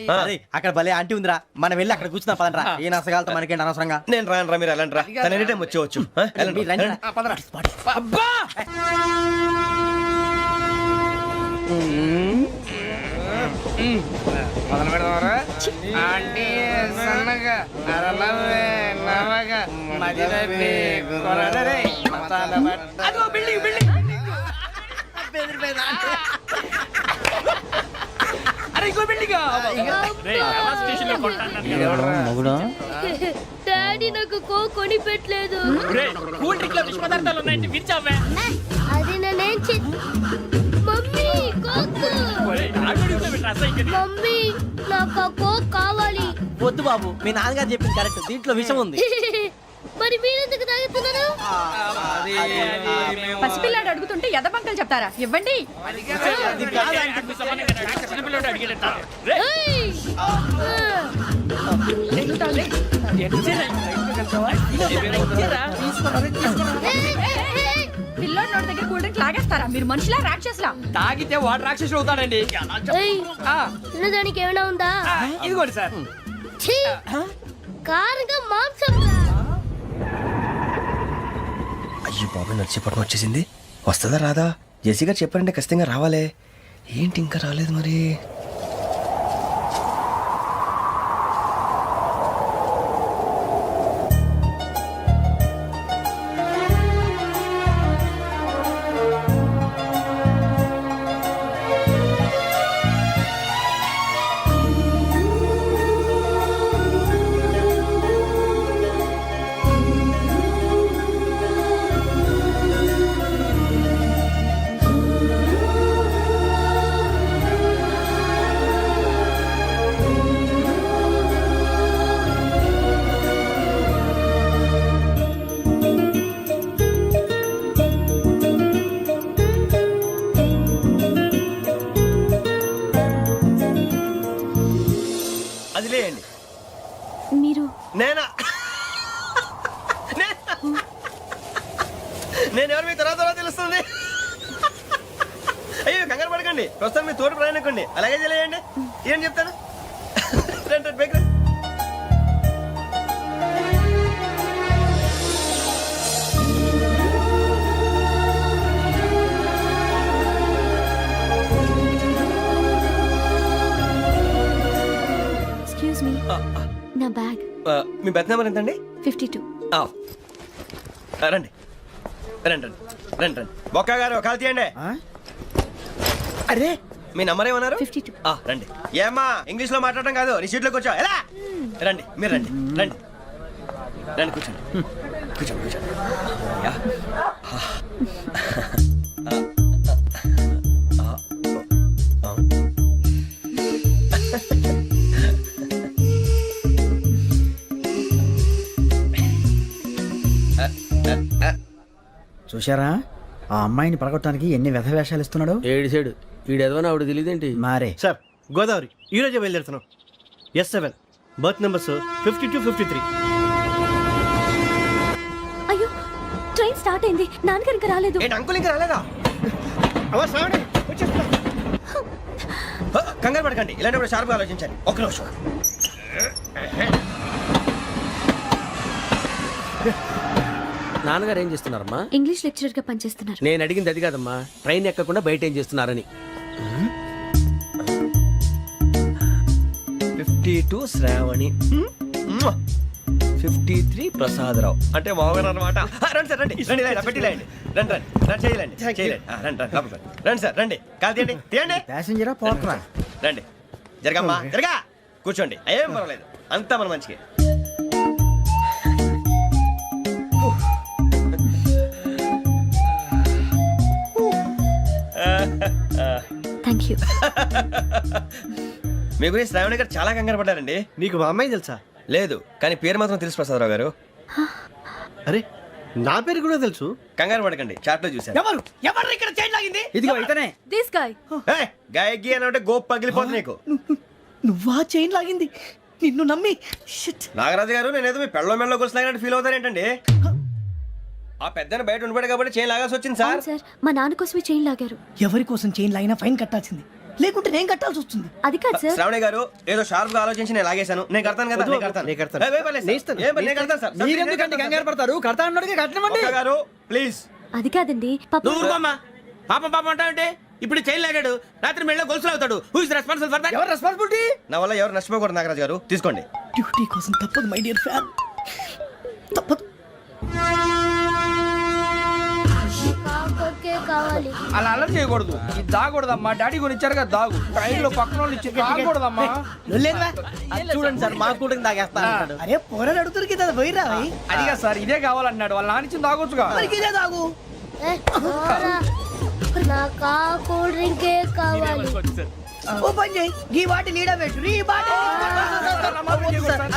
Speaker 4: అక్కడ భలే ఆంటీ ఉందిరా, మనం వెళ్ళి అక్కడ కూర్చున్నా పదంరా. ఏ నసగాలతో మనకేంటి అనవసరంగా.
Speaker 1: నేను రాను రా, మీరు వెళ్ళండి రా. తన ఎనీ టైం వచ్చేవచ్చు.
Speaker 9: అబ్బా మొదలు పెడదామరా? ఆంటీ సన్నగా అరలవే నవగా మదిరపి కొరడరే మసాలా అదో బిల్డింగ్ అరే ఇంకో బిల్డింగ్.
Speaker 6: డాడీ నాకు కొని పెట్టలేదు.
Speaker 9: కూల్ డ్రింక్ లో విష పదార్థాలు ఉన్నాయండి, విరిచావే.
Speaker 6: అది నేనేం మమ్మీ మమ్మీ నాకు కోక్ కావాలి.
Speaker 4: వద్దు బాబు, మీ నాన్నగారు చెప్పింది కరెక్ట్, దీంట్లో విషయం ఉంది.
Speaker 6: మరి మీరెందుకు తాగుతున్నారు? పసిపిల్లాడు అడుగుతుంటే ఎదబంకలు చెప్తారా? ఇవ్వండి. పిల్లోడి నోటి దగ్గర కూల్ డ్రింక్ లాగేస్తారా? మీరు మనుషులా రాక్షసులా?
Speaker 9: తాగితే వాడు రాక్షసుడు అవుతాడండి.
Speaker 6: తినడానికి ఏమైనా ఉందా?
Speaker 9: ఇదిగోండి సార్.
Speaker 6: కారంగా మాంసం.
Speaker 1: అయ్యో బాబాయ్, నడిచిపట్నం వచ్చేసింది. వస్తుందా రాదా? జేసీ గారు చెప్పారంటే ఖచ్చితంగా రావాలే. ఏంటి ఇంకా రాలేదు మరి? అది లేయండి.
Speaker 6: మీరు
Speaker 1: నేనా? నేను ఎవరు మీ తర్వాత తెలుస్తుంది. అయ్యో కంగారు పడకండి, ప్రస్తుతం మీ తోటి ప్రయాణకండి. అలాగే తెలియండి. ఏం చెప్తాను. రండి, రండి, బైక్ రండి.
Speaker 6: బ్యాగ్
Speaker 1: మీ బెత్ నెంబర్ ఎంతండి?
Speaker 6: 52.
Speaker 1: రండి రండి రండి రండి రండి బొక్క గారు కాల్ తీయండి.
Speaker 4: అరే
Speaker 1: మీ నంబర్ ఏమన్నారు?
Speaker 6: 52.
Speaker 1: రండి. ఏమ్మా ఇంగ్లీష్ లో మాట్లాడడం కాదు, నీ సీట్లో కూర్చో. ఎలా రండి, మీరు రండి రండి రండి కూర్చోండి కూర్చోండి కూర్చోండి. యా.
Speaker 4: చూశారా ఆ అమ్మాయిని పడగొట్టడానికి ఎన్ని వ్యధ వేషాలు ఇస్తున్నాడు.
Speaker 2: ఏడు సైడు ఈడెదవని ఆవిడ తెలియదేంటి?
Speaker 4: మారే
Speaker 1: సార్ గోదావరి ఈ రోజే బయలుదేరుతున్నాం. S7 berth numbers 52, 53.
Speaker 6: అయ్యో ట్రైన్ స్టార్ట్ అయింది, నాన్నగారు ఇంకా రాలేదు.
Speaker 1: ఏంటి అంకుల్ ఇంకా రాలేదా? కంగారు పడకండి, ఇలాంటప్పుడు షార్ప్గా ఆలోచించండి. ఒక్క నిమిషం.
Speaker 2: నాన్నగారు ఏం చేస్తున్నారమ్మా?
Speaker 6: ఇంగ్లీష్ లెక్చరర్ గా పనిచేస్తున్నారు.
Speaker 2: నేను అడిగింది అది కాదమ్మా, ట్రైన్ ఎక్కకుండా బయట ఏం చేస్తున్నారని.
Speaker 1: 52 శ్రావణి, 53 ప్రసాదరావు అంటే మామగారు అనమాట. రండి సార్ రండి రండి, ఇలా పెట్టి లేండి. రండి రండి రండి చేయలేండి చేయలేండి. రండి రండి లోపలికి రండి. రండి సార్ రండి, కాలు తీయండి తీయండి.
Speaker 4: ప్యాసింజరా పోట్రా.
Speaker 1: రండి జరగమ్మా జరగా, కూర్చోండి. ఏం పర్వాలేదు, అంతా మన మంచిగా.
Speaker 6: Thank you.
Speaker 1: మీ గురించి శ్రావణి గారు చాలా కంగారు పడ్డారండి.
Speaker 7: నీకు మా అమ్మాయి తెలుసా?
Speaker 1: లేదు, కానీ పేరు మాత్రం తెలుసు ప్రసాదరావు గారు.
Speaker 7: అరే నా పేరు కూడా తెలుసు.
Speaker 1: కంగారు పడకండి, చాట్ లో చూశాను.
Speaker 4: ఎవరు ఇక్కడ చైన్ లాగింది? ఇదిగో ఇతనే.
Speaker 6: This guy.
Speaker 1: గాయకి అని అంటే గోప్ పగిలిపోతుంది నీకు.
Speaker 4: నువ్వా చైన్ లాగింది? నిన్ను నమ్మి.
Speaker 1: నాగరాజు గారు, నేనేదో మీ పెళ్ళ మెళ్ళ గురిసిలాగినట్టు ఫీల్ అవుతారేంటండి? ఆ పెద్దని బయట ఉండిపోయాడు కాబట్టి చైన్ లాగాల్సి వచ్చింది సార్.
Speaker 6: సార్ మా నాన్న కోసమే చైన్ లాగారు.
Speaker 4: ఎవరి కోసం చైన్ లాగినా ఫైన్ కట్టాల్సింది, లేకుంటే నేను కట్టాల్సి వస్తుంది.
Speaker 6: అది కాదు సార్.
Speaker 1: శ్రావణి గారు ఏదో షార్ప్ గా ఆలోచించి నేను లాగేశాను. నేను కడతాను కదా, నేను కడతాను. ఏ, ఏ, పర్లేదు సార్. ఏం పర్లేదు, నేను కడతాను సార్.
Speaker 4: మీరెందుకంటే కంగారు పడతారు? కడతా అన్నాడుగా కట్టమండి.
Speaker 1: ఒక్క గారు ప్లీజ్.
Speaker 6: అది కాదండి పాప.
Speaker 2: నువ్వు ఊరుకోమ్మా. పాపం పాపం అంటావంటే ఇప్పుడు చైన్ లాగాడు, రాత్రి మెళ్ళ గొలుసులు అవుతాడు. Who is responsible for that?
Speaker 4: ఎవరు రెస్పాన్సిబిలిటీ?
Speaker 1: నా వల్ల ఎవరు నష్టపోకూడదు నాగరాజు గారు, తీసుకోండి.
Speaker 4: డ్యూటీ కోసం తప్పదు మై డియర్ ఫ్యాన్, తప్పదు.
Speaker 9: అలా అలర్ట్ చేయకూడదు. ఇది దాగకూడదమ్మా. డాడీ కొని ఇచ్చారు కదా దాగు. ట్రైన్ లో పక్కన వాళ్ళు ఇచ్చి దాగకూడదమ్మా.
Speaker 4: చూడండి సార్, మా కూడా తాగేస్తా. అరే పోరాడు అడుగుతారు కదా, పోయిరా.
Speaker 9: అదిగా సార్, ఇదే కావాలన్నాడు. వాళ్ళ నాన్న ఇచ్చింది తాగొచ్చుగా.
Speaker 4: ఇదే తాగు. ఓ పని చేయి, ఈ బాటి లీడ పెట్టు. ఈ బాటి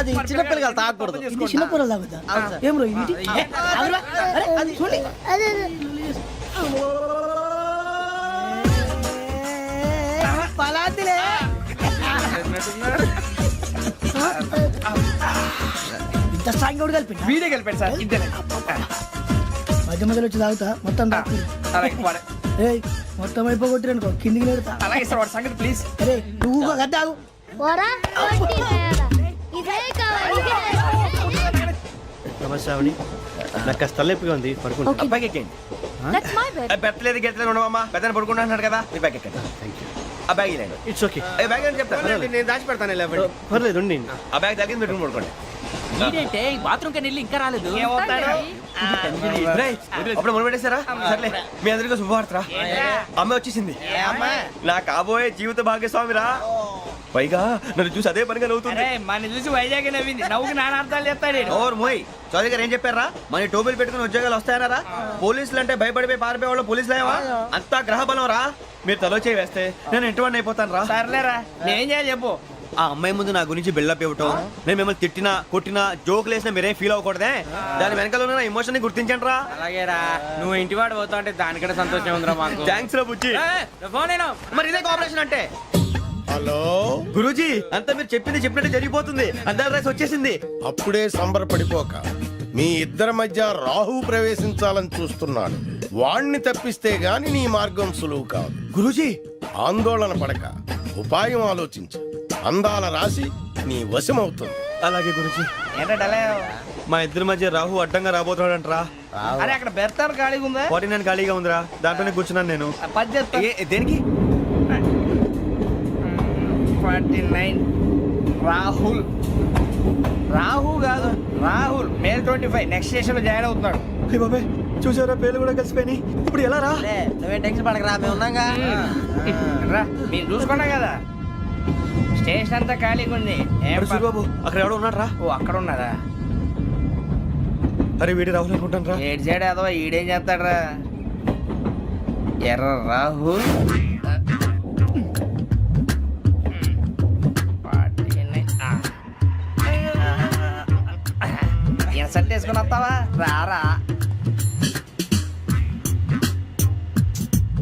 Speaker 4: అది చిన్నపిల్లలు తాగకూడదు. ఇది చిన్నపిల్లలు తాగుతా. ఏం రో ఇది? అరే అది చూడండి. పలాతిలే. ఇంత స్ట్రాంగ్ కూడా కలిపి
Speaker 9: వీడే గెలిపాడు సార్. ఇద్దరే
Speaker 4: మధ్య మధ్యలో వచ్చి తాగుతా, మొత్తం తాగు. ఏయ్ మొత్తం అయిపోగొట్టిరనుకో కిందికి నేడుతా.
Speaker 9: అలాగే సార్, వాడి సంగతి ప్లీజ్.
Speaker 4: అరే నువ్వు కదా తాగు.
Speaker 7: శ్రావణి నాకు కాస్త తలెప్పిగా ఉంది, పడుకుంటా.
Speaker 6: Okay.
Speaker 1: అబ్బాయికి ఎక్కండి.
Speaker 6: That's my bed.
Speaker 1: పెట్టలేదు గెట్టలేదు ఉండవమ్మా. పెద్దని పడుకుంటున్నాడు కదా, మీ బ్యాగ్ ఎక్కండి. ఆ బ్యాగ్ ఇలాండి.
Speaker 7: It's okay.
Speaker 1: ఏ బ్యాగ్ అని చెప్తాను, నేను దాచి పెడతాను.
Speaker 7: పర్లేదు ఉండి.
Speaker 1: ఆ బ్యాగ్ తగ్గింది పెట్టుకుని పడుకోండి.
Speaker 9: బాత్రూమ్ కి వెళ్ళి ఇంకా రాలేదు.
Speaker 1: రేయ్, అప్పుడు మొదలు పెట్టేశారా? సర్లే, మీ అందరికీ శుభవార్తరా. అమ్మాయి వచ్చేసింది, నా కాబోయే జీవిత భాగ్యస్వామిరా. పైగా నన్ను చూసి అదే పనిగా నవ్వుతుంది.
Speaker 9: మన చూసి వైజాగ్ నవ్వింది. నవ్వుకి నాన్న అర్థాలు చెప్తాడు.
Speaker 1: ఓర్ మోయ్, చౌదరి గారు ఏం చెప్పారా? మన టోబీలు పెట్టుకుని ఉద్యోగాలు వస్తాయనరా? పోలీసులు అంటే భయపడిపోయి పారిపోయే వాళ్ళు పోలీసులు అయ్యవా? అంతా గ్రహ బలం రా. మీరు తలో చేయి వేస్తే నేను ఇంటివాడిని అయిపోతాను రా.
Speaker 9: సర్లేరా, నేనేం చేయాలి చెప్పు.
Speaker 1: ఆ అమ్మాయి ముందు నా గురించి బిల్డప్ ఇవ్వటం, నేను మిమ్మల్ని తిట్టినా కొట్టినా జోకులు వేసినా మీరేం ఫీల్ అవ్వకూడదే. దాని వెనకాల ఉన్న ఎమోషన్ ని గుర్తించండి రా.
Speaker 9: అలాగేరా, నువ్వు ఇంటివాడు పోతా అంటే దానికంటే సంతోషం ఉందిరా మాకు.
Speaker 1: థ్యాంక్స్ రా బుజ్జి.
Speaker 9: ఫోన్ అయినా
Speaker 1: మరి ఇదే కోఆపరేషన్ అంటే.
Speaker 3: హలో
Speaker 1: గురూజీ, అంతా మీరు చెప్పింది చెప్పినట్టు జరిగిపోతుంది. అందాల రైస్ వచ్చేసింది.
Speaker 3: అప్పుడే సంబరపడిపోక, మీ ఇద్దరి మధ్య రాహు ప్రవేశించాలని చూస్తున్నాడు. వాణ్ణి తప్పిస్తే గాని నీ మార్గం సులువు కాదు.
Speaker 1: గురూజీ,
Speaker 3: ఆందోళన పడక, ఉపాయం ఆలోచించు. అందాల రాశి నీ వశమవుతుంది.
Speaker 1: అలాగే గురూజీ.
Speaker 9: ఏంటంటే
Speaker 1: మా ఇద్దరి మధ్య రాహు అడ్డంగా రాబోతున్నాడంట్రా.
Speaker 9: అరే అక్కడ బెర్తాను ఖాళీగా ఉందా?
Speaker 1: 49 ఖాళీగా ఉందిరా, దాంట్లోనే కూర్చున్నాను నేను. దేనికి?
Speaker 9: 49 రాహుల్ రాహు కాదు రాహుల్ మే 25 నెక్స్ట్ స్టేషన్ లో జాయిన్ అవుతున్నాడు.
Speaker 1: హే బాబాయ్ చూసారా పేర్లు కూడా కలిసిపోయినాయి. ఇప్పుడు ఎలా రా?
Speaker 4: నువ్వేం టెన్షన్ పడకరా, మేము ఉన్నాగా.
Speaker 9: రా మీరు చూసుకున్నా కదా స్టేషన్ అంతా ఖాళీగా ఉంది. ఏం
Speaker 1: అరే సూరిబాబు అక్కడ ఎవడో ఉన్నాడు రా.
Speaker 9: ఓ అక్కడ ఉన్నారా?
Speaker 1: అరే వీడి రాహుల్ అనుకుంటాను రా.
Speaker 9: ఏడు సైడ్ అదో ఈడేం చేస్తాడరా? ఎర్ర రాహుల్ ఇన్సల్ట్ వేసుకుని వస్తావా? రారా.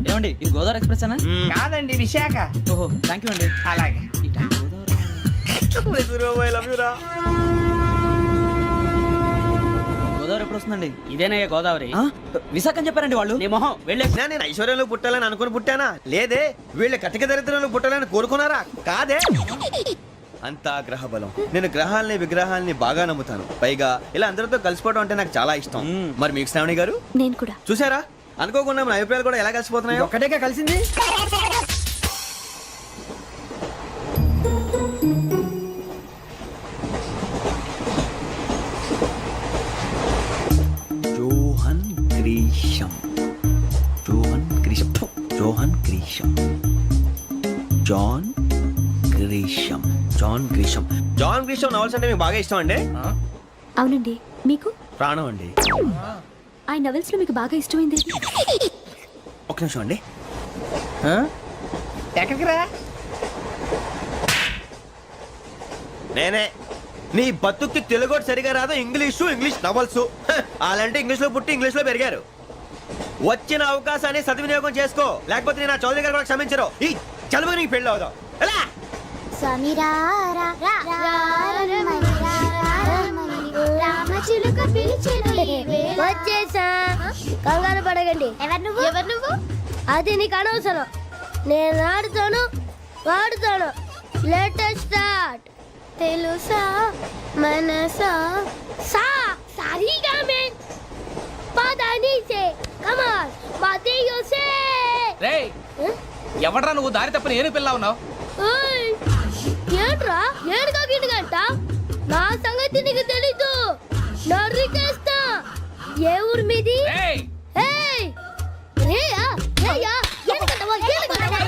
Speaker 7: ఏమండి ఇది గోదావరి ఎక్స్ప్రెస్ అనా?
Speaker 9: కాదండి విశాఖ.
Speaker 7: ఓహో థ్యాంక్ యూ అండి.
Speaker 9: అలాగే
Speaker 1: సూరిబాబు ఐ లవ్ యు రా.
Speaker 7: గోదావరి ఎప్పుడు వస్తుందండి? ఇదేనయ్య గోదావరి. విశాఖ అని చెప్పారండి వాళ్ళు. నీ మొహం వెళ్ళే.
Speaker 1: నేను ఐశ్వర్యంలో పుట్టాలని అనుకుని పుట్టానా? లేదే. వీళ్ళ కటిక దరిద్రంలో పుట్టాలని కోరుకున్నారా? కాదే. అంతా గ్రహ బలం. నేను గ్రహాలని విగ్రహాలని బాగా నమ్ముతాను. పైగా ఇలా అందరితో కలిసిపోవడం అంటే నాకు చాలా ఇష్టం. మరి మీకు శ్రావణి గారు?
Speaker 6: నేను కూడా.
Speaker 1: చూసారా అనుకోకుండా మన అభిప్రాయాలు కూడా ఎలా కలిసిపోతున్నాయో.
Speaker 9: ఒక్కటేగా కలిసింది.
Speaker 7: Johan Grisham. Johan Grisham. Johan Grisham. John Grisham. John Grisham.
Speaker 1: John Grisham novels అంటే మీకు బాగా ఇష్టం అండి?
Speaker 6: అవునండి. మీకు?
Speaker 1: ప్రాణం అండి.
Speaker 6: ఆ నవెల్స్ లో మీకు బాగా ఇష్టమైంది?
Speaker 1: ఒక నిమిషం అండి.
Speaker 9: ఎక్కడికి రా?
Speaker 1: నేనే. నీ బతుక్కి తెలుగు సరిగా రాదు. English novels. అలాంటి ఇంగ్లీష్ లో పుట్టి ఇంగ్లీష్ లో పెరిగారు. వచ్చిన అవకాశాన్ని సద్వినియోగం చేసుకో, లేకపోతే నేను నా చౌదరి గారు కూడా క్షమించరు. ఈ చదువు నీకు పెళ్ళి అవుదాం. ఎలా?
Speaker 11: వచ్చేసా, కంగారు పడగండి. ఎవరు నువ్వు? అది నీకు అనవసరం. నేను ఆడుతాను, వాడుతాను. Latest start. తెలుసా మనసా సా సారీగా మెన్ పదని సే కమాన్ మదియో సే.
Speaker 9: రేయ్ ఎవడ్రా నువ్వు? దారి తప్పని ఏను పిల్ల ఉన్నావు?
Speaker 11: ఓయ్ ఏంట్రా ఏడుగా గిడుగంట? నా సంగతి నీకు తెలీదు. నరికేస్తా. ఏ ఊరు మీది? ఏయ్ రేయా రేయా ఏడుగంటవా ఏడుగంటవా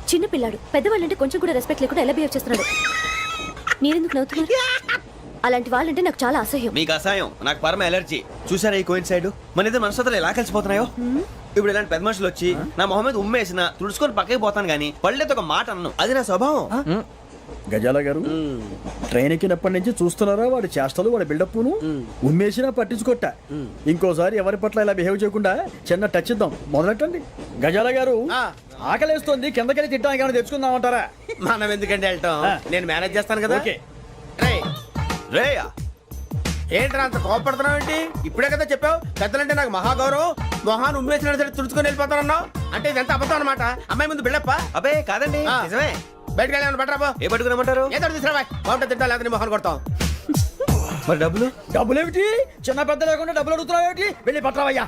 Speaker 6: చిన్న పిల్లాడు పెద్దవాళ్ళంటే కొంచెం కూడా రెస్పెక్ట్ లేకుండా ఎలా బిహేవ్ చేస్తున్నాడు. మీరెందుకు నవ్వుతున్నారు? అలాంటి వాళ్ళంటే నాకు చాలా అసహ్యం.
Speaker 1: మీకు అసహ్యం, నాకు పరమ ఎలర్జీ. చూసారా ఈ కోయిన్సైడ్? మన ఇద్దరు మనసులు ఎలా కలిసిపోతున్నాయో. ఇప్పుడు ఇలాంటి పెద్ద మనుషులు వచ్చి నా మొహం మీద ఉమ్మేసిన తుడుచుకొని పక్కకి పోతాను కానీ పళ్ళేతో ఒక మాట అన్ను. అది నా స్వభావం.
Speaker 12: గజాల గారు ట్రైన్ ఎక్కినప్పటి నుంచి చూస్తున్నారా వాడి చేష్టలు, వాడి బిల్డప్ను? ఉమ్మేసినా పట్టించుకోట. ఇంకోసారి ఎవరి పట్ల ఇలా బిహేవ్ చేయకుండా చిన్న టచ్ ఇద్దాం. మొదలెట్టండి. గజాల గారు ఆకలేస్తోంది, కిందకెళ్ళి తిట్టడానికి ఏమైనా తెచ్చుకుందామంటారా?
Speaker 1: మనం ఎందుకంటే వెళ్తాం, నేను మేనేజ్ చేస్తాను కదా.
Speaker 12: ఓకే.
Speaker 1: రేయా ఏంట్రా అంత కోపడుతున్నావు ఏంటి? ఇప్పుడే కదా చెప్పావు పెద్దలంటే నాకు మహాగౌరవం. మొహాన్ని ఉమ్మేసిన సరే తుడుచుకొని వెళ్ళిపోతానన్నావు. అంటే ఇదంతా అబద్ధం అనమాట. అమ్మాయి ముందు బిళ్ళప్ప. అబ్బే కాదండి, నిజమే. బయటకు వెళ్ళామని బట్టరాబో. ఏ పట్టుకురమ్మంటారు? ఏదో తీసుకురా. బాగుంటుంది తింటా, లేదా మొహాన్ని కొడతాం. మరి
Speaker 12: డబ్బులు ఏమిటి? చిన్న పెద్ద లేకుండా డబ్బులు అడుగుతున్నావు ఏమిటి? వెళ్ళి పట్టరావయ్యా.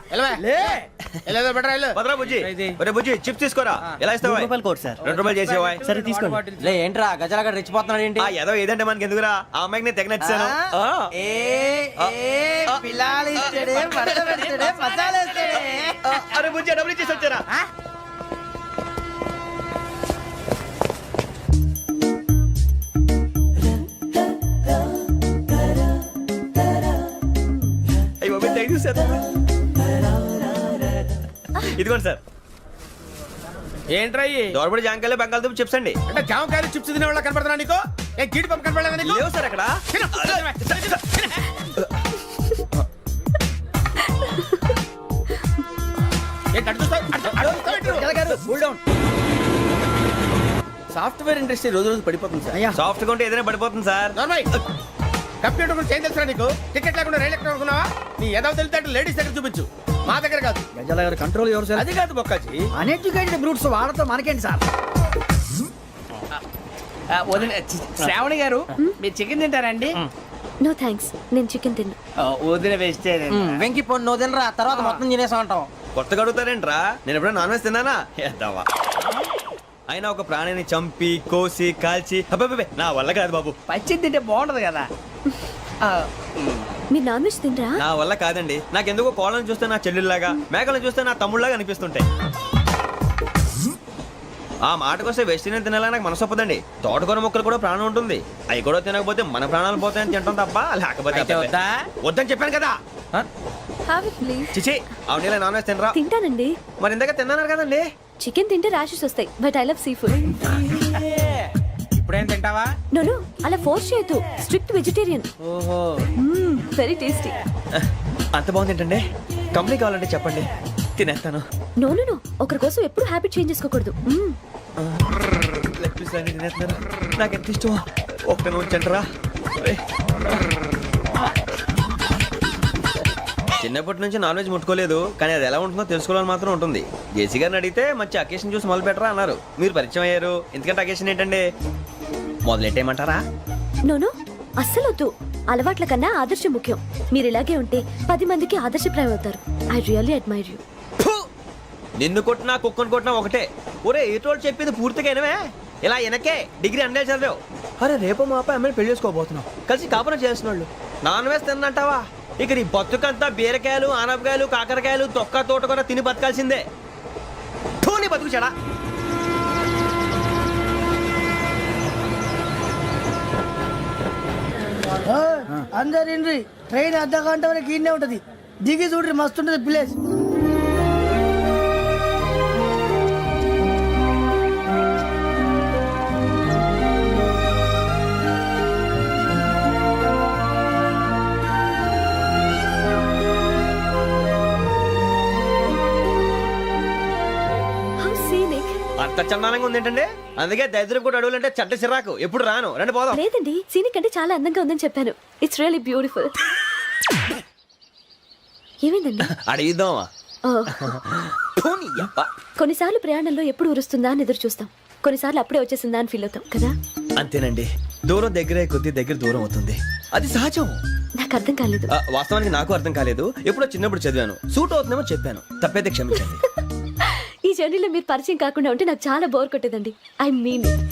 Speaker 1: బుజ్జి చిప్స్ తీసుకోరా. ఎలా ఇస్తావా?
Speaker 7: Court sir.
Speaker 1: 2 రూపాయలు చేసేవా?
Speaker 7: సరే తీసుకోండి.
Speaker 4: ఏంట్రా గజాల రెచ్చిపోతున్నాడు ఏంటి?
Speaker 1: ఏదో ఏదంటే మనకి ఎందుకురా? ఆ అమ్మాయికి నేను తెగ నచ్చాను. అరే బుజ్జి డబ్బులు ఇచ్చేసి వచ్చారా? ఇదిగోండి సార్.
Speaker 9: ఏంట్రా
Speaker 1: దోరబడి జాంకాయలు బంగాళదుంప చిప్స్ అండి.
Speaker 9: అంటే జామకాయలు చిప్స్ తినే వాళ్ళ కనపడుతున్నా నీకు? ఏ గీడి పంప కనపడలేదా నీకు?
Speaker 1: లేవు సార్ అక్కడ.
Speaker 2: సాఫ్ట్వేర్ ఇండస్ట్రీ రోజు రోజు పడిపోతుంది సార్.
Speaker 1: సాఫ్ట్ గా ఉంటే ఏదైనా పడిపోతుంది సార్.
Speaker 9: కంప్యూటర్ గురించి ఏం తెలుసా నీకు? టికెట్ లేకుండా రైలు ఎక్కడ అనుకున్నావా? నీ ఏదో తెలితే లేడీస్ దగ్గర చూపించు, మా దగ్గర కాదు.
Speaker 12: గజాల గారు కంట్రోల్ ఎవరు సార్?
Speaker 1: అది కాదు బొక్కాజీ.
Speaker 12: అన్ఎడ్యుకేటెడ్ బ్రూట్స్ వాళ్ళతో మనకేంటి సార్?
Speaker 9: శ్రావణి గారు మీరు చికెన్ తింటారండి?
Speaker 6: నో థ్యాంక్స్, నేను చికెన్ తిన్నా.
Speaker 7: వదిన వేస్తే
Speaker 4: వెంకి పొన్ను నువ్వు తినరా, తర్వాత మొత్తం తినేసా ఉంటాం.
Speaker 1: కొత్తగా అడుగుతారేంట్రా? నేను ఎప్పుడైనా నాన్ వెజ్ తిన్నానా? ఎద్దావా. అయినా ఒక ప్రాణిని చంపి కోసి కాల్చి అబ్బబ్బబ్బే, నా వల్ల కాదు బాబు.
Speaker 7: పచ్చి తింటే బాగుంటది కదా.
Speaker 6: మీరు నాన్ వెజ్ తినరా?
Speaker 1: నా వల్ల కాదండి. నాకెందుకో కోళ్ళని చూస్తే నా చెల్లెళ్ళలాగా, మేకలను చూస్తే నా తమ్ముళ్ళలాగా అనిపిస్తుంటాయి. ఆ మాటకొస్తే వెస్టిరియన్ తినాలని నాకు మనసు ఒప్పదండి. తోటకూర మొక్కలు కూడా ప్రాణం ఉంటుంది. అవి కూడా తినకపోతే మన ప్రాణాలు పోతాయని తింటాం తప్ప లేకపోతే అబ్బబ్బే. వద్దని చెప్పాను కదా.
Speaker 6: Have it, please.
Speaker 1: చిచి, అవునీ నాన్ వెజ్ తినరా?
Speaker 6: తింటానండి.
Speaker 1: మరి ఇందాక తిన్నాను కదండి.
Speaker 6: చికెన్ తింటే ర్యాషెస్ వస్తాయి, but I love sea food.
Speaker 7: ఇప్పుడేం తింటావా?
Speaker 6: నో అలా ఫోర్స్ చేయొద్దు. Strict vegetarian.
Speaker 7: ఓహో,
Speaker 6: వెరీ టేస్టీ.
Speaker 1: అంత బాగుంది ఏంటండి? కంపెనీ కావాలంటే చెప్పండి, తినేస్తాను.
Speaker 6: నో ఒకరి కోసం ఎప్పుడు హ్యాబిట్ చేంజ్ చేసుకోకూడదు.
Speaker 1: లెగ్ పీస్ అన్ని తినేస్తున్నాను. నాకు ఎంత ఇష్టం. ఒక్క ఉంచండి రా. చిన్నప్పటి నుంచి నాన్ వెజ్ ముట్టుకోలేదు, కానీ అది ఎలా ఉంటుందో తెలుసుకోవాలని మాత్రం ఉంటుంది. జేసీ గారిని అడిగితే మంచి అకేషన్ చూసి మొదలు పెట్టరా అన్నారు. మీరు పరిచయం అయ్యారు, ఎందుకంటే అకేషన్ ఏంటండి? మొదలెట్టేయమంటారా?
Speaker 6: నో అస్సలు వద్దు. అలవాట్ల కన్నా ఆదర్శం ముఖ్యం. మీరు ఇలాగే ఉంటే 10 మందికి ఆదర్శప్రాయం అవుతారు. I really admire you.
Speaker 1: నిన్ను కొట్టినా కుక్కను కొట్టినా ఒకటే. ఒరే ఏటోళ్ళు చెప్పింది పూర్తిగా వినవే. ఇలా వెనకే డిగ్రీ అన్నే చదివావు. అరే రేపు మా అబ్బాయి అమ్మాయిని పెళ్లి చేసుకోబోతున్నావు, కలిసి కాపురం చేసిన వాళ్ళు నాన్ వెజ్ తిన్నంటావా? ఇక నీ బతుకంతా బీరకాయలు, ఆనపకాయలు, కాకరకాయలు, తొక్క తోట కూడా తిని బతకాల్సిందే. నీ బతుకు చెడా.
Speaker 4: అందరు ఇండ్రి, ట్రైన్ అర్ధ గంట వరకు ఇన్నే ఉంటది. దిగి చూడ్రి, మస్తు ఉంటది ప్లేస్.
Speaker 6: How scenic.
Speaker 1: అంత చందానంగా ఉంది ఏంటండి? అందుకే దరిద్రం కూడా అడవులంటే చెడ్డ సిరాకు. ఎప్పుడు రాను, రండి పోదాం.
Speaker 6: లేదండి, సీనిక్ అంటే చాలా అందంగా ఉందని చెప్పాను. It's really beautiful. ఏమైందండి?
Speaker 1: అడిగిద్దామా?
Speaker 6: కొన్నిసార్లు ప్రయాణంలో ఎప్పుడు ఉరుస్తుందా అని ఎదురు చూస్తాం, కొన్నిసార్లు అప్పుడే వచ్చేసిందా అని ఫీల్ అవుతాం కదా.
Speaker 1: అంతేనండి, దూరం దగ్గరే కొద్ది దగ్గర దూరం అవుతుంది. అది సహజం.
Speaker 6: నాకు అర్థం కాలేదు.
Speaker 1: వాస్తవానికి నాకు అర్థం కాలేదు. ఎప్పుడో చిన్నప్పుడు చదివాను, సూట్ అవుతుందేమో చెప్పాను. తప్పైతే క్షమించండి.
Speaker 6: ఈ జర్నీలో మీరు పరిచయం కాకుండా ఉంటే నాకు చాలా బోర్ కొట్టేదండి. I mean it.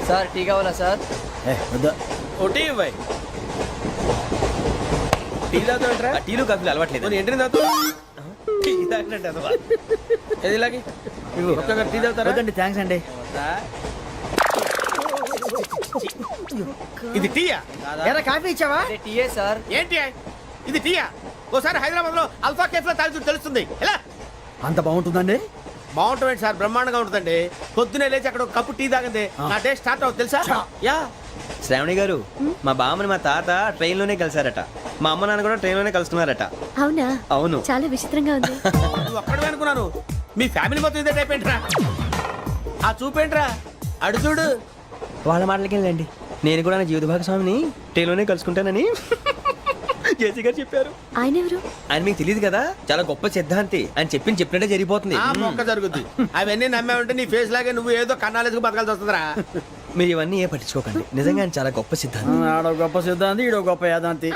Speaker 4: Sir tea కావాలా సార్?
Speaker 1: ఒకటి ఇవ్వాలి. టీ తాగుతాంట్రా? టీలు కాఫీలు అలవాట్లేదు. ఏంటి తాగుతా? టీ తాగినట్టు అదవా? ఏది ఇలాగే ఒక్కొక్క టీ తాగుతారా?
Speaker 4: థ్యాంక్స్ అండి.
Speaker 9: ఇది టీయా?
Speaker 4: ఎరా కాఫీ ఇచ్చావా?
Speaker 7: టీయే సార్.
Speaker 9: ఏంటి ఇది టీయా? ఓసారి హైదరాబాద్ లో అల్ఫా కేఫ్ లో తాగి తెలుస్తుంది. ఎలా
Speaker 12: అంత బాగుంటుందండి?
Speaker 9: బాగుంటుంది సార్, బ్రహ్మాండంగా ఉంటుందండి. పొద్దునే లేచి అక్కడ ఒక కప్పు టీ తాగింది నా డే స్టార్ట్ అవుతుంది తెలుసా? యా.
Speaker 1: శ్రావణి గారు, మా బామ్మని మా తాత ట్రైన్ లోనే కలిసారట. మా అమ్మ నాన్న కూడా ట్రైన్ లోనే కలుస్తున్నారట.
Speaker 6: అవునా?
Speaker 1: అవును.
Speaker 6: చాలా విచిత్రంగా ఉంది.
Speaker 9: నువ్వు ఒక్కడే అనుకున్నాను, మీ ఫ్యామిలీ మొత్తం ఇదే టైప్ ఏంట్రా? ఆ చూపేంట్రా, అడు చూడు.
Speaker 1: వాళ్ళ మాటలకి వెళ్ళండి. నేను కూడా నా జీవిత భాగస్వామిని ట్రైన్ లోనే కలుసుకుంటానని జేసీ గారు చెప్పారు.
Speaker 6: ఆయన ఎవరు?
Speaker 1: ఆయన మీకు తెలియదు కదా, చాలా గొప్ప సిద్ధాంతి. అని చెప్పినట్టే జరిగిపోతుంది.
Speaker 9: ఆ మొక్క జరుగుద్ది. అవన్నీ నమ్మావంటే నీ ఫేస్ లాగే నువ్వు ఏదో కన్నాలేసుకు బతకాల్సి వస్తుందిరా.
Speaker 1: మీరు ఇవన్నీ ఏ పట్టించుకోకండి. నిజంగా ఆయన చాలా గొప్ప సిద్ధాంతి.
Speaker 12: ఆడో గొప్ప సిద్ధాంతి, ఈడో గొప్ప యాదాంతి.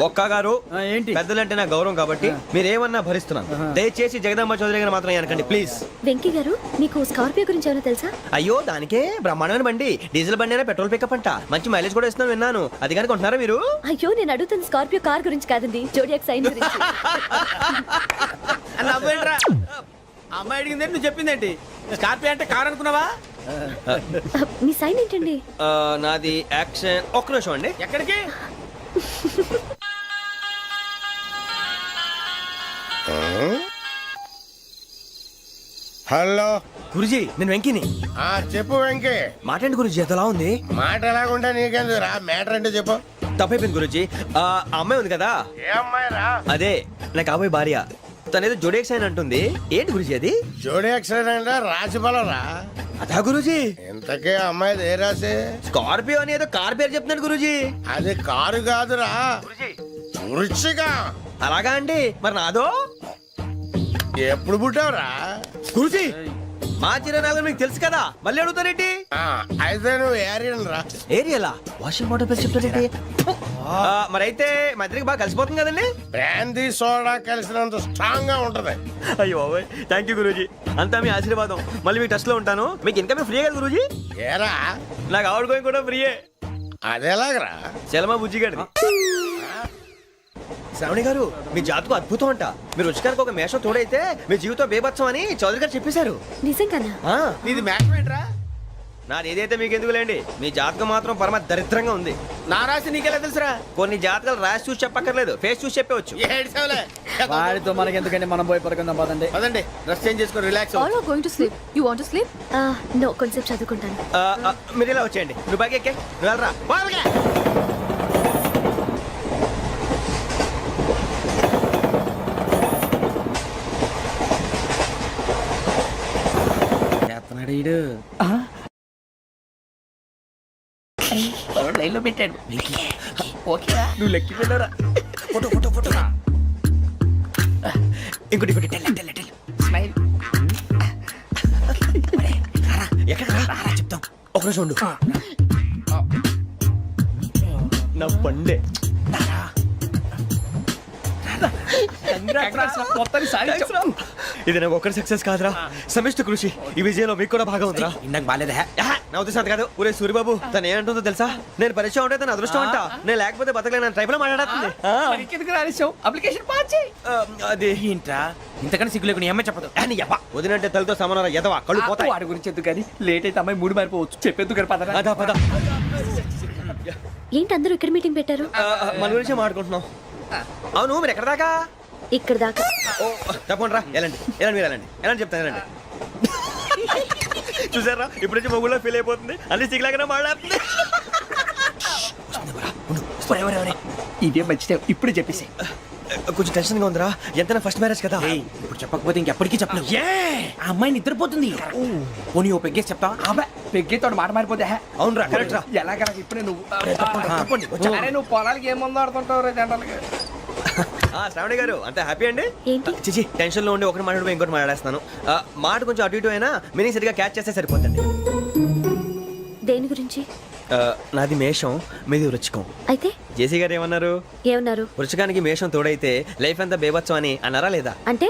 Speaker 1: ఒక్క గారు,
Speaker 12: ఏంటి?
Speaker 1: పెద్దలంటే నా గౌరవం కాబట్టి మీరేమన్నా భరిస్తున్నాను. దయచేసి జగదాంబ చౌదరి గారు మాత్రం అనకండి ప్లీజ్.
Speaker 6: వెంకీ గారు, మీకు స్కార్పియో గురించి ఏమైనా తెలుసా?
Speaker 1: అయ్యో దానికే బ్రహ్మాండమైన బండి. డీజిల్ బండి అయినా పెట్రోల్ పికప్ అంట. మంచి మైలేజ్ కూడా ఇస్తున్నాను విన్నాను. అది కానీ కొంటున్నారా మీరు?
Speaker 6: అయ్యో నేను అడుగుతున్న స్కార్పియో కార్ గురించి కాదండి, జోడియాక్ సైన్ గురించి.
Speaker 9: నవ్వేంట్రా? అమ్మాయి అడిగింది నువ్వు చెప్పిందేంటి? స్కార్పియో అంటే కార్ అనుకున్నావా?
Speaker 6: మీ సైన్ ఏంటండి?
Speaker 1: నాది యాక్షన్. ఒక్క నిమిషం అండి.
Speaker 9: ఎక్కడికి?
Speaker 3: హలో
Speaker 1: గురుజీ, నేను వెంకిని.
Speaker 3: చెప్పు వెంకీ.
Speaker 1: మాట ఏంటి గురుజీ, ఎంతలా ఉంది?
Speaker 3: మాట ఎలాగుంటా నీకెందుకు రా, మ్యాటర్ అంటే చెప్పు.
Speaker 1: తప్పైపోయింది గురుజీ. ఆ అమ్మాయి ఉంది కదా,
Speaker 3: ఏ అమ్మాయి రా?
Speaker 1: అదే నా కాబోయే భార్య. తనేదో జోడేక్స్ అని అంటుంది. ఏంటి గురుజీ అది?
Speaker 3: జోడి యాక్సిడెంట్ రాసి రా.
Speaker 1: అదా గురుజీ?
Speaker 3: ఇంతకే అమ్మాయి ఏ రాసి?
Speaker 1: స్కార్పియో అని ఏదో కార్ పేరు చెప్తున్నాడు గురుజీ.
Speaker 3: అది కారు కాదురా, వృచ్చిక.
Speaker 1: అలాగా అండి, మరి నాదో?
Speaker 3: ఎప్పుడు పుట్టావురా?
Speaker 1: గురుజీ మా చిరనాలు మీకు తెలుసు కదా మళ్ళీ అడుగుతారేంటి?
Speaker 3: అయితే నువ్వు ఏరియన్ రా.
Speaker 1: ఏరియలా వాషింగ్ వాటర్ పేరు చెప్తారేంటి? మరైతే మా ఇద్దరికి బాగా కలిసిపోతుంది కదండి.
Speaker 3: బ్రాందీ సోడా కలిసినంత స్ట్రాంగ్ గా ఉంటది.
Speaker 1: అయ్యో థ్యాంక్ యూ గురూజీ, అంతా మీ ఆశీర్వాదం. మళ్ళీ మీ టచ్ లో ఉంటాను. మీకు ఇంకా ఫ్రీ కదా గురూజీ?
Speaker 3: ఏరా
Speaker 1: నాకు ఆవిడ గోయింగ్ కూడా ఫ్రీయే.
Speaker 3: అదేలాగరా?
Speaker 1: చలమా బుజ్జి గారిది. శ్రావణి గారు మీ జాతకు అద్భుతం అంట. మీరు రుచికారికి ఒక మేషం తోడైతే మీ జీవితం బేబత్సం అని చౌదరి గారు చెప్పేశారు.
Speaker 6: నిజంగానా?
Speaker 1: నీది మేషం ఏంట్రా? నాది ఏదైతే మీకు ఎందుకులేండి, మీ జాతకం మాత్రం పరమ దరిద్రంగా ఉంది.
Speaker 9: నా రాసి నీకెలా తెలుసురా?
Speaker 1: కొన్ని జాతకాలు రాసి చూసి చెప్పక్కర్లేదు, ఫేస్ చూసి చెప్పవచ్చు.
Speaker 9: ఏడ్చావులే.
Speaker 12: వాడితో మనకి ఎందుకండి, మనం పోయి పడుకుందాం పదండి.
Speaker 9: పదండి డ్రెస్ చేంజ్ చేసుకొని relax
Speaker 6: All are going to sleep. You want to sleep? No, కొంచెం చదువుకుంటాను.
Speaker 1: మీరు ఇలా వచ్చేయండి. నువ్వు బాగా ఎక్కే, నువ్వు వెళ్ళరా.
Speaker 7: లైన్లో పెట్టాడు.
Speaker 1: నువ్వు లెక్కి వెళ్ళరా. Photo photo photo. ఇంకోటి ఇంకోటి.
Speaker 7: స్మైల్.
Speaker 1: ఎక్కడ చెప్తాం. ఒక రోజు ఉండు. నా పండే. ఇది నాకు ఒక్కరి సక్సెస్ కాదురా, సమిష్టి కృషి. ఈ విజయంలో మీకు కూడా భాగం ఉందిరా.
Speaker 9: ఇందాక బాగాలేదా?
Speaker 1: నా ఉద్దేశం అంత కాదు. ఊరే సూరిబాబు తను ఏమంటుందో తెలుసా? నేను పరిచయం ఉంటే తన అదృష్టం అంట. నేను లేకపోతే బతకలేను ట్రైబ్ లో మాట్లాడుతుంది.
Speaker 7: అప్లికేషన్ పాస్ చేయి.
Speaker 1: అది
Speaker 9: ఏంట్రా ఇంతకన్నా సిగ్గు లేకుండా ఏమై చెప్పదు.
Speaker 1: వదినంటే తలతో సమానం ఎదవా, కళ్ళు పోతాయి.
Speaker 7: వాడి గురించి ఎందుకు కానీ లేట్ అయితే అమ్మాయి మూడు మారిపోవచ్చు. చెప్పేందుకు కానీ పదరా.
Speaker 1: అదా పద.
Speaker 6: ఏంటి అందరూ ఇక్కడ మీటింగ్ పెట్టారు?
Speaker 1: మన గురించి మాట్లాడుకుంటున్నాం. అవును మీరు ఎక్కడ దాకా?
Speaker 6: ఇక్కడ దాకా.
Speaker 1: ఓ తప్పకుండా రా. వెళ్ళండి వెళ్ళండి, మీరు వెళ్ళండి వెళ్ళండి, చెప్తాను వెళ్ళండి. చూసారా ఇప్పుడు నుంచి మొగుల్లో ఫీల్ అయిపోతుంది. అన్ని సిగ్లాగానే మాట్లాడుతుంది.
Speaker 7: ఇదే మంచి టైం. ఇప్పుడు చెప్పేసి.
Speaker 1: కొంచెం టెన్షన్ గా ఉందిరా. ఎంత ఫస్ట్ మ్యారేజ్ కదా.
Speaker 9: ఇప్పుడు చెప్పకపోతే ఇంకెప్పటికీ చెప్పలేవు. ఆ అమ్మాయి నిద్రపోతుంది. పోనీ ఓ పెగ్గేసి చెప్తా.
Speaker 7: పెగ్గేతో మాట మారిపోతే
Speaker 1: అవునరా కరెక్ట్ రా.
Speaker 7: ఎలాగ ఇప్పుడే నువ్వు అరే నువ్వు పొలాలకి ఏం ముందు ఆడుతుంటావు రే జనరల్గా.
Speaker 1: శ్రావణి గారు అంత హ్యాపీ అండి?
Speaker 6: ఏంటి?
Speaker 1: చిచి టెన్షన్ లో ఉండి ఒకటి మాట్లాడిపోయి ఇంకోటి మాట్లాడేస్తాను. మాట కొంచెం అటు ఇటు అయినా మీనింగ్ సరిగా క్యాచ్ చేస్తే సరిపోతుంది.
Speaker 6: దేని గురించి?
Speaker 1: నాది మేషం, మీది వృచ్చికం.
Speaker 6: అయితే
Speaker 1: జేసీ గారు ఏమన్నారు?
Speaker 6: ఏమన్నారు?
Speaker 1: వృచ్చికానికి మేషం తోడైతే లైఫ్ అంతా బేబత్సం అని అన్నారా లేదా?
Speaker 6: అంటే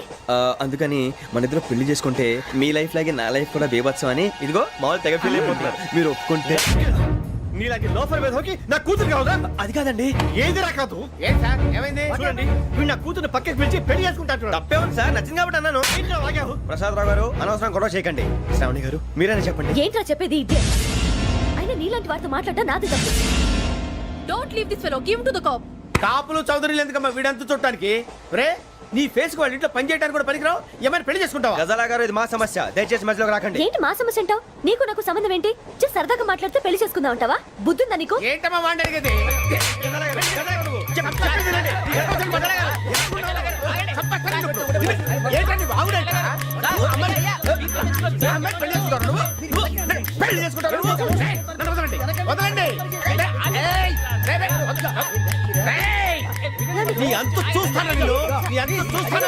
Speaker 1: అందుకని మన ఇద్దరు పెళ్లి చేసుకుంటే మీ లైఫ్ లాగే నా లైఫ్ కూడా బేబత్సం అని ఇదిగో మామూలు తెగ ఫీల్ అయిపోతున్నారు. మీరు ఒప్పుకుంటే నీలాంటి లోఫర్ మీద హోకి నా కూతురు కావదా? అది కాదండి.
Speaker 9: ఏది రాకాదు. ఏం సార్ ఏమైంది?
Speaker 1: చూడండి వీడు నా కూతురు పక్కకి పిలిచి పెళ్లి చేసుకుంటాడు. తప్పే ఉంది సార్, నచ్చింది కాబట్టి అన్నాను. ప్రసాద్ రావు గారు అనవసరం గొడవ చేయకండి. శ్రావణి గారు మీరైనా చెప్పండి.
Speaker 6: ఏంట్రా చెప్పేది? ఇదే అయినా నీలాంటి వారితో మాట్లాడటం నాది తప్పు. Don't leave this fellow, give to the cop.
Speaker 9: కాపులు చౌదరులు ఎందుకమ్మా వీడంతా చూడటానికి? రే నీ ఫేస్ కు వాళ్ళ ఇంట్లో పని చేయడానికి కూడా పనికిరావు. ఏమైనా పెళ్లి చేసుకుంటావా?
Speaker 1: గజాలా గారు ఇది మా సమస్య, దయచేసి మధ్యలోకి రాకండి.
Speaker 6: ఏంటి మా సమస్య అంటావు? నీకు నాకు సంబంధం ఏంటి? జస్ట్ సరదాగా మాట్లాడితే పెళ్లి చేసుకుందాం అంటావా? బుద్ధుందా నీకు?
Speaker 9: ఏంటమ్మా వాడిని అడిగేది? పెళ్లి చేసుకుంటారు. వదలండి. నీ అంత చూస్తాను వీళ్ళు. నీ అంత చూస్తాను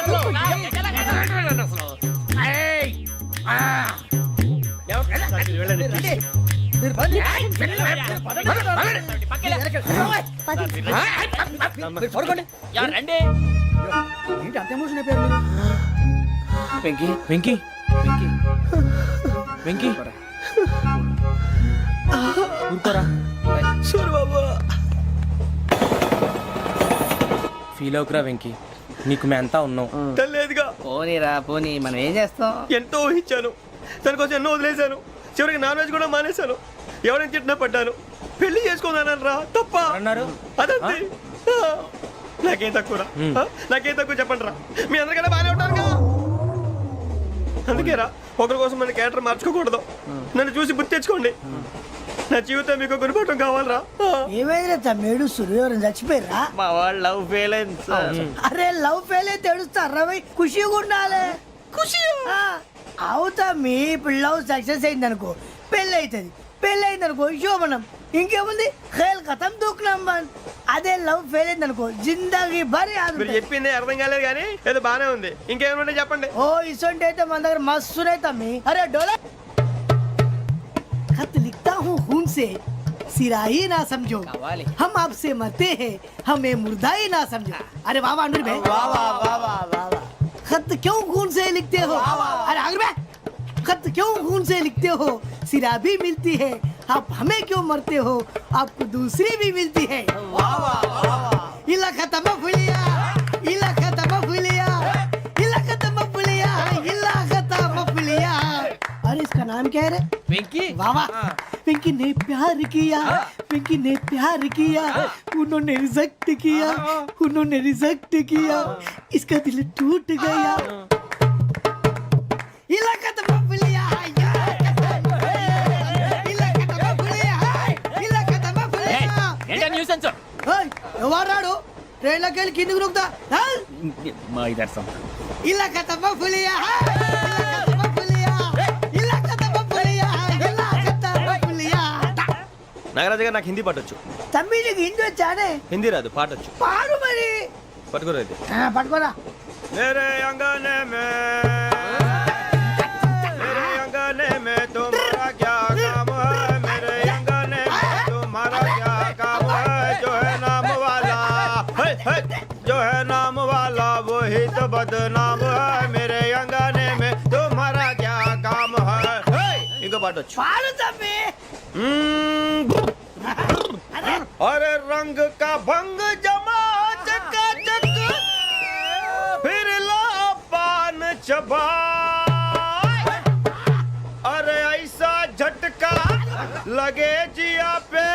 Speaker 9: అసలు.
Speaker 12: ఏంటి అంత ఎమోషన్ అయిపోయారు మీరు?
Speaker 9: వెంకీ వెంకీ వెంకీ వెంకీ ఊరుకోరా. ఫీల్ అవుకురా వెంకీ, నీకు మేమంతా ఉన్నాం.
Speaker 1: లేదుగా.
Speaker 7: పోనీరా పోనీ, మనం ఏం చేస్తాం?
Speaker 1: ఎంతో ఊహించాను, దానికోసం ఎన్నో వదిలేశాను. చివరికి నాన్ వెజ్ కూడా మానేశాను. ఎవరైనా తిట్టినా పడ్డాను. పెళ్లి చేసుకున్నాను రా. తప్ప
Speaker 9: అన్నారు.
Speaker 1: అదంతే. నాకేం తక్కువ నాకేం తక్కువ చెప్పండి రా. మీ అందరికన్నా బాగానే ఉంటారుగా. అందుకే రా, ఒకరి కోసం మన క్యారెక్టర్ మార్చుకోకూడదు. నన్ను చూసి గుర్తు తెచ్చుకోండి. నా జీవితం మీకు గురిపటం కావాలరా.
Speaker 4: ఏమైనా తమ్మేడు సూర్యవరం చచ్చిపోయిరా?
Speaker 1: మా వాళ్ళు లవ్ ఫెయిల్ అయింది.
Speaker 4: అరే లవ్ ఫెయిల్ అయితే ఏడుస్తారా? ఖుషిగా ఉండాలి. ఖుషి అవుతా మీ ఇప్పుడు లవ్ సక్సెస్ అయింది అనుకో పెళ్ళి అవుతుంది. పెళ్ళి అయింది అనుకో శోభనం. ఇంకేముంది ఖేల్ ఖతం దూకునాం బంద్ అదే లవ్ ఫెయిల్ అయింది అనుకో జిందగీ భరి
Speaker 1: మీరు చెప్పింది అర్థం కాలేదు కానీ ఏదో బానే ఉంది. ఇంకేమైనా చెప్పండి.
Speaker 4: ఓ ఇసొంటి అయితే మన దగ్గర మస్తునే తమ్మి అరే డోలా खत लिखता हूँ खून से सिरा ही ना समझो हम आपसे मरते हैं हमें मुर्दा ही ना समझो अरे वाह वाह अनुर भाई वाह वाह वाह वाह वाह खत क्यों खून से लिखते हो अरे अनुर भाई खत क्यों खून से लिखते हो सिरा भी मिलती है आप हमें क्यों मरते हो आपको दूसरी भी मिलती है वाह वाह वाह इला खत्म फुलिया इला खत्म फुलिया इला खत्म फुलिया इला खत्म फुलिया अरे इसका नाम क्या है रे
Speaker 7: వెంకీ
Speaker 4: वाह वाह पिंकी ने प्यार किया पिंकी ने प्यार किया उन्होंने रिजेक्ट किया उन्होंने रिजेक्ट किया इसका दिल टूट गया इलाका तो बबलिया इलाका तो बबलिया इलाका तो बबलिया
Speaker 7: ఏంటా న్యూసెన్స్
Speaker 4: ఎవరు రాడు ట్రైన్లోకి వెళ్ళి కిందికి నొక్కుతా
Speaker 7: మా ఇదర్శం
Speaker 4: ఇలాకా तो बबलिया इलाका तो बबलिया इलाका तो बबलिया इलाका तो बबलिया
Speaker 1: నాగరాజు గారు నాకు హిందీ పాటొచ్చు.
Speaker 4: తమ్మి నీకు హిందీ వచ్చానే
Speaker 1: హిందీ రాదు, పాటొచ్చు.
Speaker 4: పాడు మరి
Speaker 1: పట్టుకోరైతే
Speaker 4: పట్టుకోరా
Speaker 1: मेरे अंगने में मेरे अंगने में तुम्हारा क्या काम है मेरे अंगने में तुम्हारा क्या काम है जो है नाम वाला है, जो है नाम वाला वही तो बदनाम है मेरे अंगने में तुम्हारा क्या काम है इनको पाटो
Speaker 4: పాడు తమ్మి
Speaker 1: अरे रंग का भंग जमा चकाचक फिर ला पान चबा अरे ऐसा झटका लगे जिया पे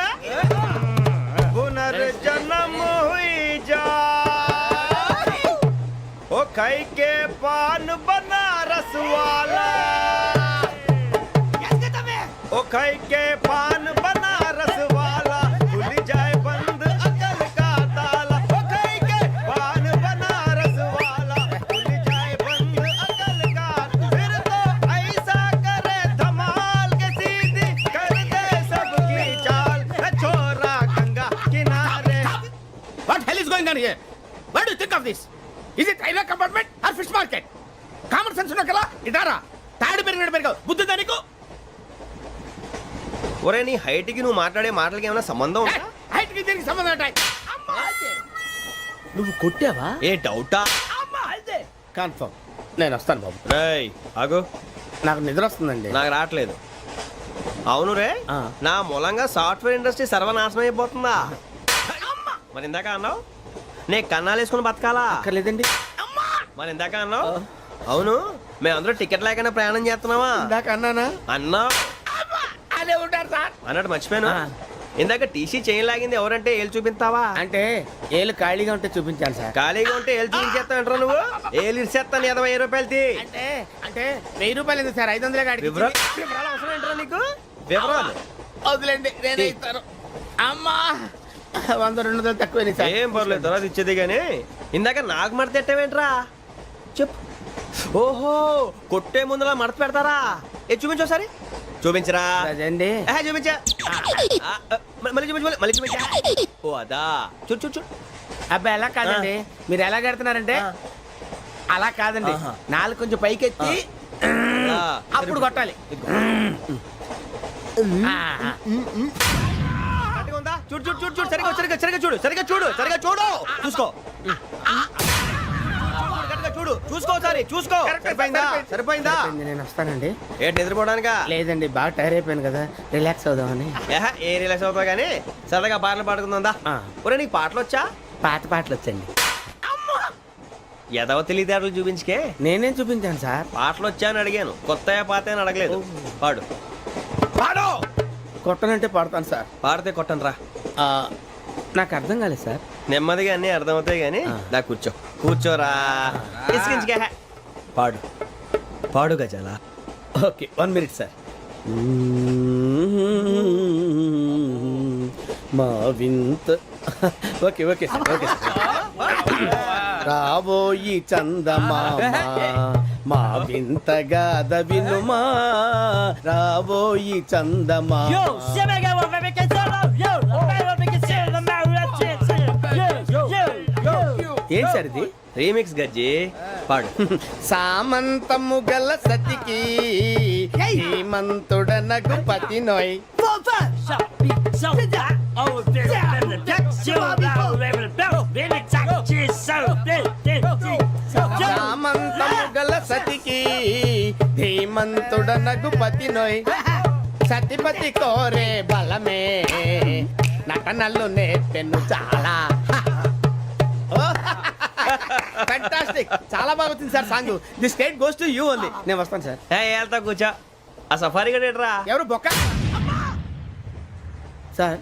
Speaker 1: पुनर्जन्म हुई जा ओ खाई के पान बनारस वाला ओ खाई के पान बनारस वाला खुल जाए बंद अकल का ताला ओ खाई के पान बनारस वाला खुल जाए बंद अकल का फिर तो ऐसा करे धमाल के सीधी कर दे सबकी चाल छोरा गंगा किनारे
Speaker 9: What hell is going on here? What do you think of this? Is it railway compartment or fish market? Common sense ఉన్న కదా ఇదారా తాడు పెరిగావు బుద్ధి దానికి
Speaker 1: ఒరే నీ హైట్ కి నువ్వు మాట్లాడే మాటలకి ఏమైనా సంబంధం ఉందా
Speaker 9: హైట్ కి దీనికి సంబంధం ఉంటాయి
Speaker 2: నువ్వు కొట్టావా?
Speaker 1: ఏ డౌటా
Speaker 9: కన్ఫర్మ్ నేను వస్తాను బాబు
Speaker 1: రేయ్ ఆగు
Speaker 9: నాకు నిద్ర వస్తుందండి
Speaker 1: నాకు రావట్లేదు అవును రే నా మూలంగా సాఫ్ట్వేర్ ఇండస్ట్రీ సర్వనాశనం అయిపోతుందా మరి ఇందాక అన్నావు నే కన్నాలు వేసుకుని బతకాలా
Speaker 2: అక్కర్లేదండి.
Speaker 1: మరి ఇందాక అన్నావు అవును మేమందరూ టికెట్ లేకుండా ప్రయాణం చేస్తున్నావా
Speaker 9: ఇందాక అన్నానా
Speaker 1: అన్నావు
Speaker 9: అదే ఉంటారు సార్
Speaker 1: అన్నట్టు మర్చిపోయాను ఇందాక టీసీ చైన్ లాగింది ఎవరంటే ఏళ్ళు చూపిస్తావా
Speaker 9: అంటే ఏళ్ళు ఖాళీగా ఉంటే చూపించాలి సార్
Speaker 1: ఖాళీగా ఉంటే ఏళ్ళు చూపించేస్తావు నువ్వు ఏళ్ళు ఇచ్చేస్తాను 20 రూపాయలు తీ
Speaker 9: అంటే అంటే 1000 రూపాయలు ఎందుకు సార్ 500 గాడికి
Speaker 1: వివరాలు అవసరం ఏంట్రా నీకు వివరాలు
Speaker 9: వదిలేండి నేనే ఇస్తాను అమ్మా 100-200 తక్కువ సార్
Speaker 1: ఏం పర్లేదు తర్వాత ఇచ్చేది కానీ ఇందాక నాకు మడత ఎట్టవేంట్రా చెప్పు ఓహో కొట్టే ముందులా మడత పెడతారా ఏ చూపించు ఒకసారి చూపించరా
Speaker 9: అదండి
Speaker 1: చూపించా మళ్ళీ చూపించు మళ్ళీ చూపించా ఓ అదా చూడు చూడు చూడు
Speaker 9: అబ్బాయి ఎలా కాదండి మీరు ఎలా కడుతున్నారంటే అలా కాదండి నాలుగు కొంచెం పైకెత్తి అప్పుడు కొట్టాలి
Speaker 1: గట్టిగా ఉందా? చూడు చూడు చూడు చూడు సరిగా సరిగా సరిగా చూడు సరిగా చూడు సరిగా చూడు చూసుకో గట్టిగా చూడు చూసుకో ఒకసారి చూసుకో సరిపోయిందా సరిపోయిందా
Speaker 9: నేను వస్తానండి
Speaker 1: ఏంటి నిద్రపోవడానికా
Speaker 9: లేదండి బాగా టైర్ అయిపోయాను కదా రిలాక్స్ అవుదామని
Speaker 1: ఏ రిలాక్స్ అవుతావు కానీ సరదాగా పాటలు పాడుకుందా ఒరే నీకు పాటలు వచ్చా
Speaker 9: పాత పాటలు వచ్చండి
Speaker 1: ఎదవ తెలివితేటలు చూపించుకే
Speaker 9: నేనేం చూపించాను సార్
Speaker 1: పాటలు వచ్చా అని అడిగాను కొత్త పాత అని అడగలేదు పాడు పాడు
Speaker 9: కొట్టనంటే పాడతాను సార్
Speaker 1: పాడితే కొట్టను రా
Speaker 9: నాకు అర్థం కాలేదు సార్
Speaker 1: నెమ్మదిగా అన్నీ అర్థమవుతాయి కానీ దా కూర్చో కూర్చోరా ఇసుకించుకే పాడు పాడు గజాల
Speaker 9: ఓకే 1 మినిట్ సార్ మా వింత okay okay sir okay sir రాబోయి చందమామ
Speaker 2: మా వింతగా వినుమా రాబోయి చందమా ఏంటి సార్ ఇది
Speaker 1: రీమిక్స్ గజ్జి పాడు.
Speaker 2: సామంతము గల సతికి హేమంతుడనగు పతి నోయ్ సామంతము గల సతికి ధీమంతుడనగు పతి నోయ్ సతిపతి కోరే బలమే నటనలు నేర్పెను చాలా. ఫ్యాంటాస్టిక్, చాలా బాగా వచ్చింది sir song. The state goes to you only. నేను వస్తాను సార్.
Speaker 1: వెళ్తా కూర్చో. ఆ సఫారీ గడేట్రా.
Speaker 2: ఎవరు బొక్క సార్?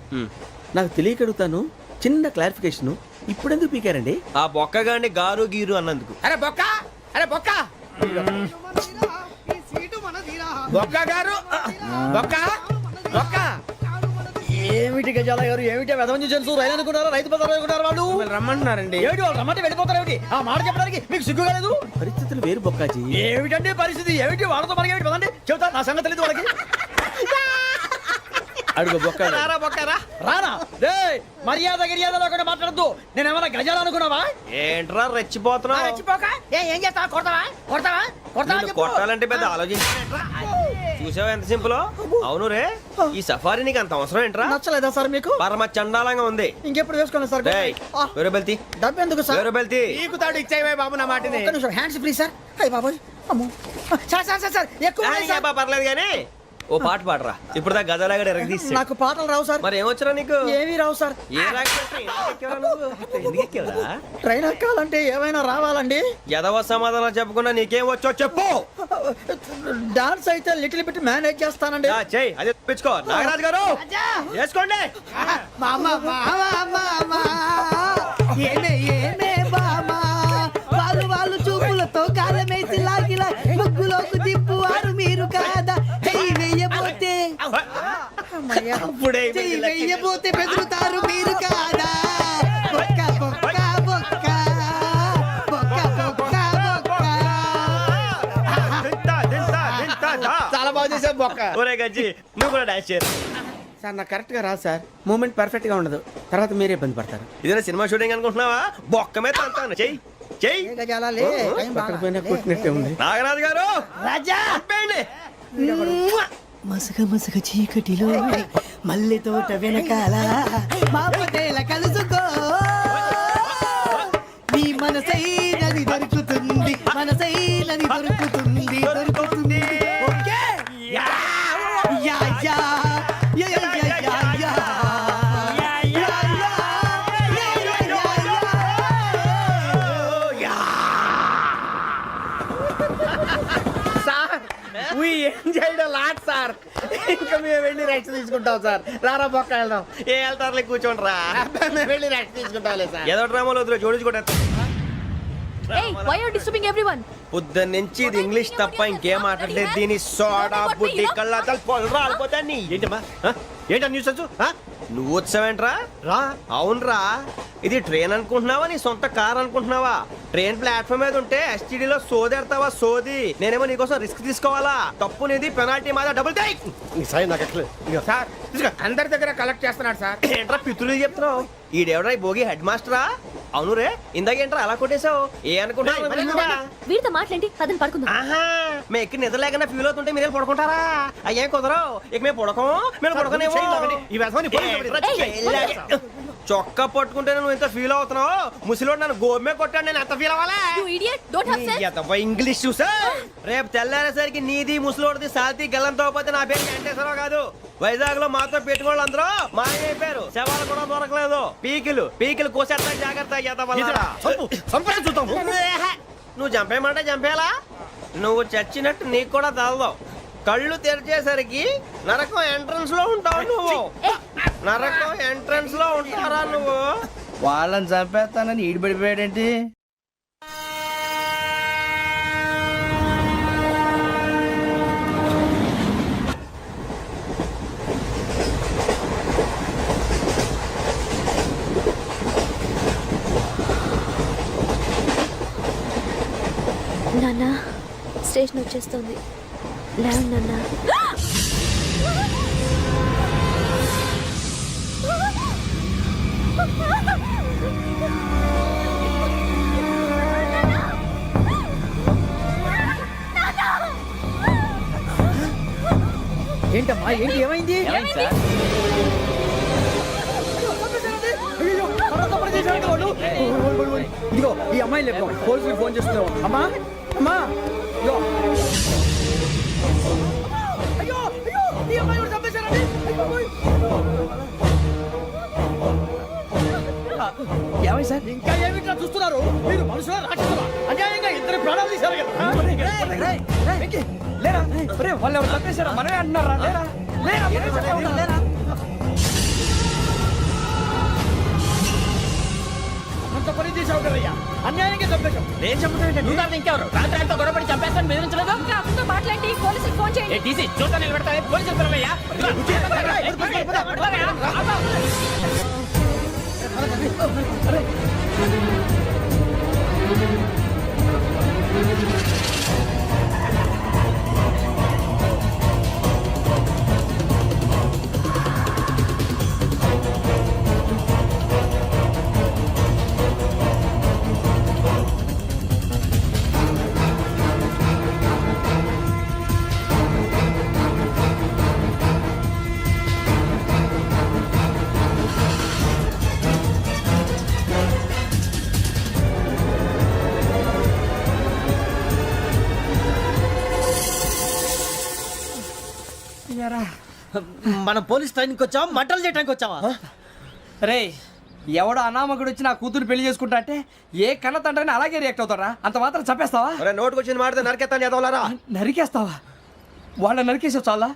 Speaker 2: నాకు తెలియక అడుగుతాను, చిన్న క్లారిఫికేషన్. ఇప్పుడెందుకు పీకారండి?
Speaker 1: ఆ బొక్కగాండి గారు గీరు అన్నందుకు.
Speaker 2: అరే బొక్క, అరే బొక్క, బొక్క గారు, బొక్క బొక్క. ఏమిటి గజాల గారు, ఏమిటి వెదవని తెలుసు? రైలు అనుకున్నారా, రైతు బజార్ అనుకున్నారా? వాళ్ళు
Speaker 1: రమ్మంటున్నారండి.
Speaker 2: ఏమిటి వాళ్ళు రమ్మంటే వెళ్ళిపోతారు? ఏమిటి ఆ మాట చెప్పడానికి మీకు సిగ్గు కాలేదు? పరిస్థితులు వేరు బొక్కాజీ. ఏమిటండి పరిస్థితి? ఏమిటి వాళ్ళతో మనకి ఏమిటి? పదండి చెబుతా, నా సంగతి తెలియదు వాళ్ళకి. అడుగు బొక్క.
Speaker 1: రారా బొక్కరా.
Speaker 2: రానా రే, మర్యాద గిర్యాద లేకుండా మాట్లాడద్దు. నేను ఏమన్నా గజాలు అనుకున్నావా?
Speaker 1: ఏంట్రా రెచ్చిపోతున్నావు?
Speaker 2: రెచ్చిపోక ఏం చేస్తావా? కొడతావా కొడతావా కొడతావా?
Speaker 1: నిన్ను కొట్టాలంటే పెద్ద ఆలోచించ. చూసావా ఎంత సింపుల్? అవును రే, ఈ సఫారీ నీకు అంత అవసరం ఏంట్రా?
Speaker 2: నచ్చలేదా సార్ మీకు?
Speaker 1: పరమ చండాలంగా ఉంది.
Speaker 2: ఇంకెప్పుడు వేసుకోండి సార్.
Speaker 1: వేరే బెల్తి,
Speaker 2: డబ్బు ఎందుకు సార్?
Speaker 1: వేరే బెల్తి.
Speaker 2: నీకు తాడు ఇచ్చాయి బాబు నా మాటని. ఒక్క నిమిషం హ్యాండ్స్ ఫ్రీ సార్. అయ్య బాబోయ్, అమ్మో సార్ సార్ సార్ సార్ ఎక్కువ ఉన్నాయి సార్.
Speaker 1: పర్లేదు కానీ ఓ పాట పాడరా. ఇప్పుడు దా గదలాగడ ఎరగదీసి.
Speaker 2: నాకు పాటలు రావు సార్.
Speaker 1: మరి ఏమొచ్చరా నీకు?
Speaker 2: ఏమీ రావు సార్.
Speaker 1: ఏ రాకెవరా?
Speaker 2: ట్రైన్ ఎక్కాలంటే ఏమైనా రావాలండి.
Speaker 1: ఎదవ సమాధానం చెప్పకుండా నీకేం వచ్చో చెప్పు.
Speaker 2: డాన్స్ అయితే లిటిల్ బిట్ మేనేజ్ చేస్తానండి.
Speaker 1: చెయ్యి, అదే తెప్పించుకో. నాగరాజు గారు వేసుకోండి.
Speaker 4: వాళ్ళు చూపులతో కాలమేసి లాగిలా ముగ్గులోకి దిప్పువారు మీరు కాదా? చెయ్యి వెయ్యబోతే చెయ్యి వెయ్యబోతే బెదురుతారు మీరు కాదా? బొక్క బొక్క బొక్క బొక్క బొక్క బొక్క.
Speaker 2: చాలా బాగా చేసావు బొక్క.
Speaker 1: ఒరే గజ్జి, నువ్వు కూడా డాన్స్ చేయరు
Speaker 2: సార్. నాకు కరెక్ట్ గా రాదు సార్. మూమెంట్ పర్ఫెక్ట్ గా ఉండదు. తర్వాత మీరే ఇబ్బంది పడతారు.
Speaker 1: ఇదేనా సినిమా షూటింగ్ అనుకుంటున్నావా? బొక్క మీద అంటాను. చెయ్యి చెయ్యి.
Speaker 2: కొట్టినట్టే ఉంది.
Speaker 1: నాగరాజు గారు
Speaker 4: రాజా మసగ మసగ చీకటిలో మల్లె తోట వెనకాల మా పటేల కలుసుకో. నీ మనసైనది దొరుకుతుంది, మనసైనది దొరుకుతుంది, దొరుకుతుంది. Okay yeah yeah yeah yeah yeah yeah yeah.
Speaker 2: Lot sir. ఇంకా మేము వెళ్ళి రెస్ట్ తీసుకుంటాం సార్. రారా బొక్క వెళ్దాం.
Speaker 1: ఏ వెళ్తారులే, కూర్చోండి రా.
Speaker 2: మేము వెళ్ళి రెస్ట్ తీసుకుంటాంలే సార్.
Speaker 1: ఏదో డ్రామాలో వద్దు, జోడించుకుంటా. పొద్దున్న నుంచి ఇది ఇంగ్లీష్ తప్ప ఇంకేం మాట్లాడలేదు. దీని సోడా బుడ్డి కళ్ళ పొలరా ఆలిపోతా. నీ ఏంటమ్మా ఏంటా న్యూస్ వచ్చు? నువ్వు వచ్చావేంట్రా? రా. అవునరా, ఇది ట్రైన్ అనుకుంటున్నావా, నీ సొంత కార్ అనుకుంటున్నావా? ట్రైన్ ప్లాట్ఫామ్ మీద ఉంటే ఎస్టీడీలో సోదేడతావా? సోది. నేనేమో నీకోసం రిస్క్ తీసుకోవాలా? తప్పు నీది, పెనాల్టీ మాదా, డబుల్ టై.
Speaker 9: సార్ అందరి దగ్గర కలెక్ట్ చేస్తున్నాడు సార్.
Speaker 1: ఏంట్రా పితులు చెప్తున్నావు? ఈడెవడ్రా ఈ భోగి హెడ్ మాస్టరా? అవును రే, ఇందాకేంట్రా అలా కొట్టేశావు? ఏ అనుకుంటున్నావు?
Speaker 6: వీరితో మాట్లాడి పదని పడుకుందాం.
Speaker 1: ఆహా, మేము ఎక్కి నిద్ర లేకుండా ఫీల్ అవుతుంటే మీరు పడుకుంటారా? అయ్యేం కుదరవు. ఇక మేము పడకం, మేము పడకనేమో. చొక్కా పట్టుకుంటే నువ్వు ఎంత ఫీల్ అవుతున్నావు? ముసలివాడు నన్ను గోమే కొట్టాడు, నేను ఎంత ఫీల్ అవ్వాలా? ఇంగ్లీష్ చూసా. రేపు తెల్లారేసరికి నీది ముసలివాడిది సాల్తీ గల్లంతో పోతే నా పేరు వెంకటేశ్వరరావు కాదు. వైజాగ్ లో మాతో పెట్టుకోళ్ళు అందరూ మాయమైపోయారు. శవాలు కూడా దొరకలేదు. పీకిలు కోసేస్తా, జాగ్రత్త. నువ్వు చంపేయమంటే చంపేలా? నువ్వు చచ్చినట్టు నీకు కూడా తగదు. కళ్ళు తెరిచేసరికి నరకం ఎంట్రన్స్ లో ఉంటావు నువ్వు. నరకం ఎంట్రన్స్ లో ఉంటారా నువ్వు?
Speaker 12: వాళ్ళని చంపేస్తానని ఈడిపడిపోయాడేంటి?
Speaker 6: నాన్న, ఇరిటేషన్ వచ్చేస్తుంది. లేవండి నాన్న.
Speaker 12: ఏంటమ్మా ఏంటి ఏమైంది? అయ్యయ్యో, తర్వాత పని చేశారంట వాళ్ళు. ఓయ్. ఇదిగో ఈ అమ్మాయి లేపు పోలీసులకు ఫోన్ చేస్తున్నావు. అమ్మా అమ్మా ఇదిగో. అయ్యో అయ్యో ఈ అమ్మాయి కూడా చంపేశారండి. అయ్యో, ఓయ్. ఏమై సార్ ఇంకా ఏమిట్లా చూస్తున్నారు? మీరు మనుషుల రాక్షసులా? అన్యాయంగా ఇద్దరు ప్రాణాలు తీశారు కదా. లేరా వాళ్ళు ఎవరు చంపేశారా? మనమే అంటున్నారా? లేరా లేరా లేరా అంత పని చేసావు కదయ్యా, అన్యాయంగా చంపేశావు.
Speaker 7: నేను చంపుతాను నువ్వు కాదు ఇంకెవరు? రాత్రి అంతా గొడవపడి చంపేస్తాను బెదిరించలేదు.
Speaker 6: మాట్లాడి పోలీసులకు ఫోన్ చేయండి.
Speaker 7: టీసీ చూస్తా నిలబెడతా పోలీసులు పిలవయ్యా.
Speaker 2: మనం పోలీస్ ట్రైనింగ్ వచ్చావా మంటలు చేయడానికి వచ్చావా?
Speaker 7: రే ఎవడో అనామకుడు వచ్చి నా కూతురు పెళ్లి చేసుకుంటా అంటే ఏ కన్న తండ్రిని అలాగే రియాక్ట్ అవుతారా? అంత మాత్రం చంపేస్తావా?
Speaker 1: నోటుకు వచ్చింది మాడితే నరకెత్తాను చదవాలరా.
Speaker 7: నరికేస్తావా? వాళ్ళని నరికేసావు చాలా,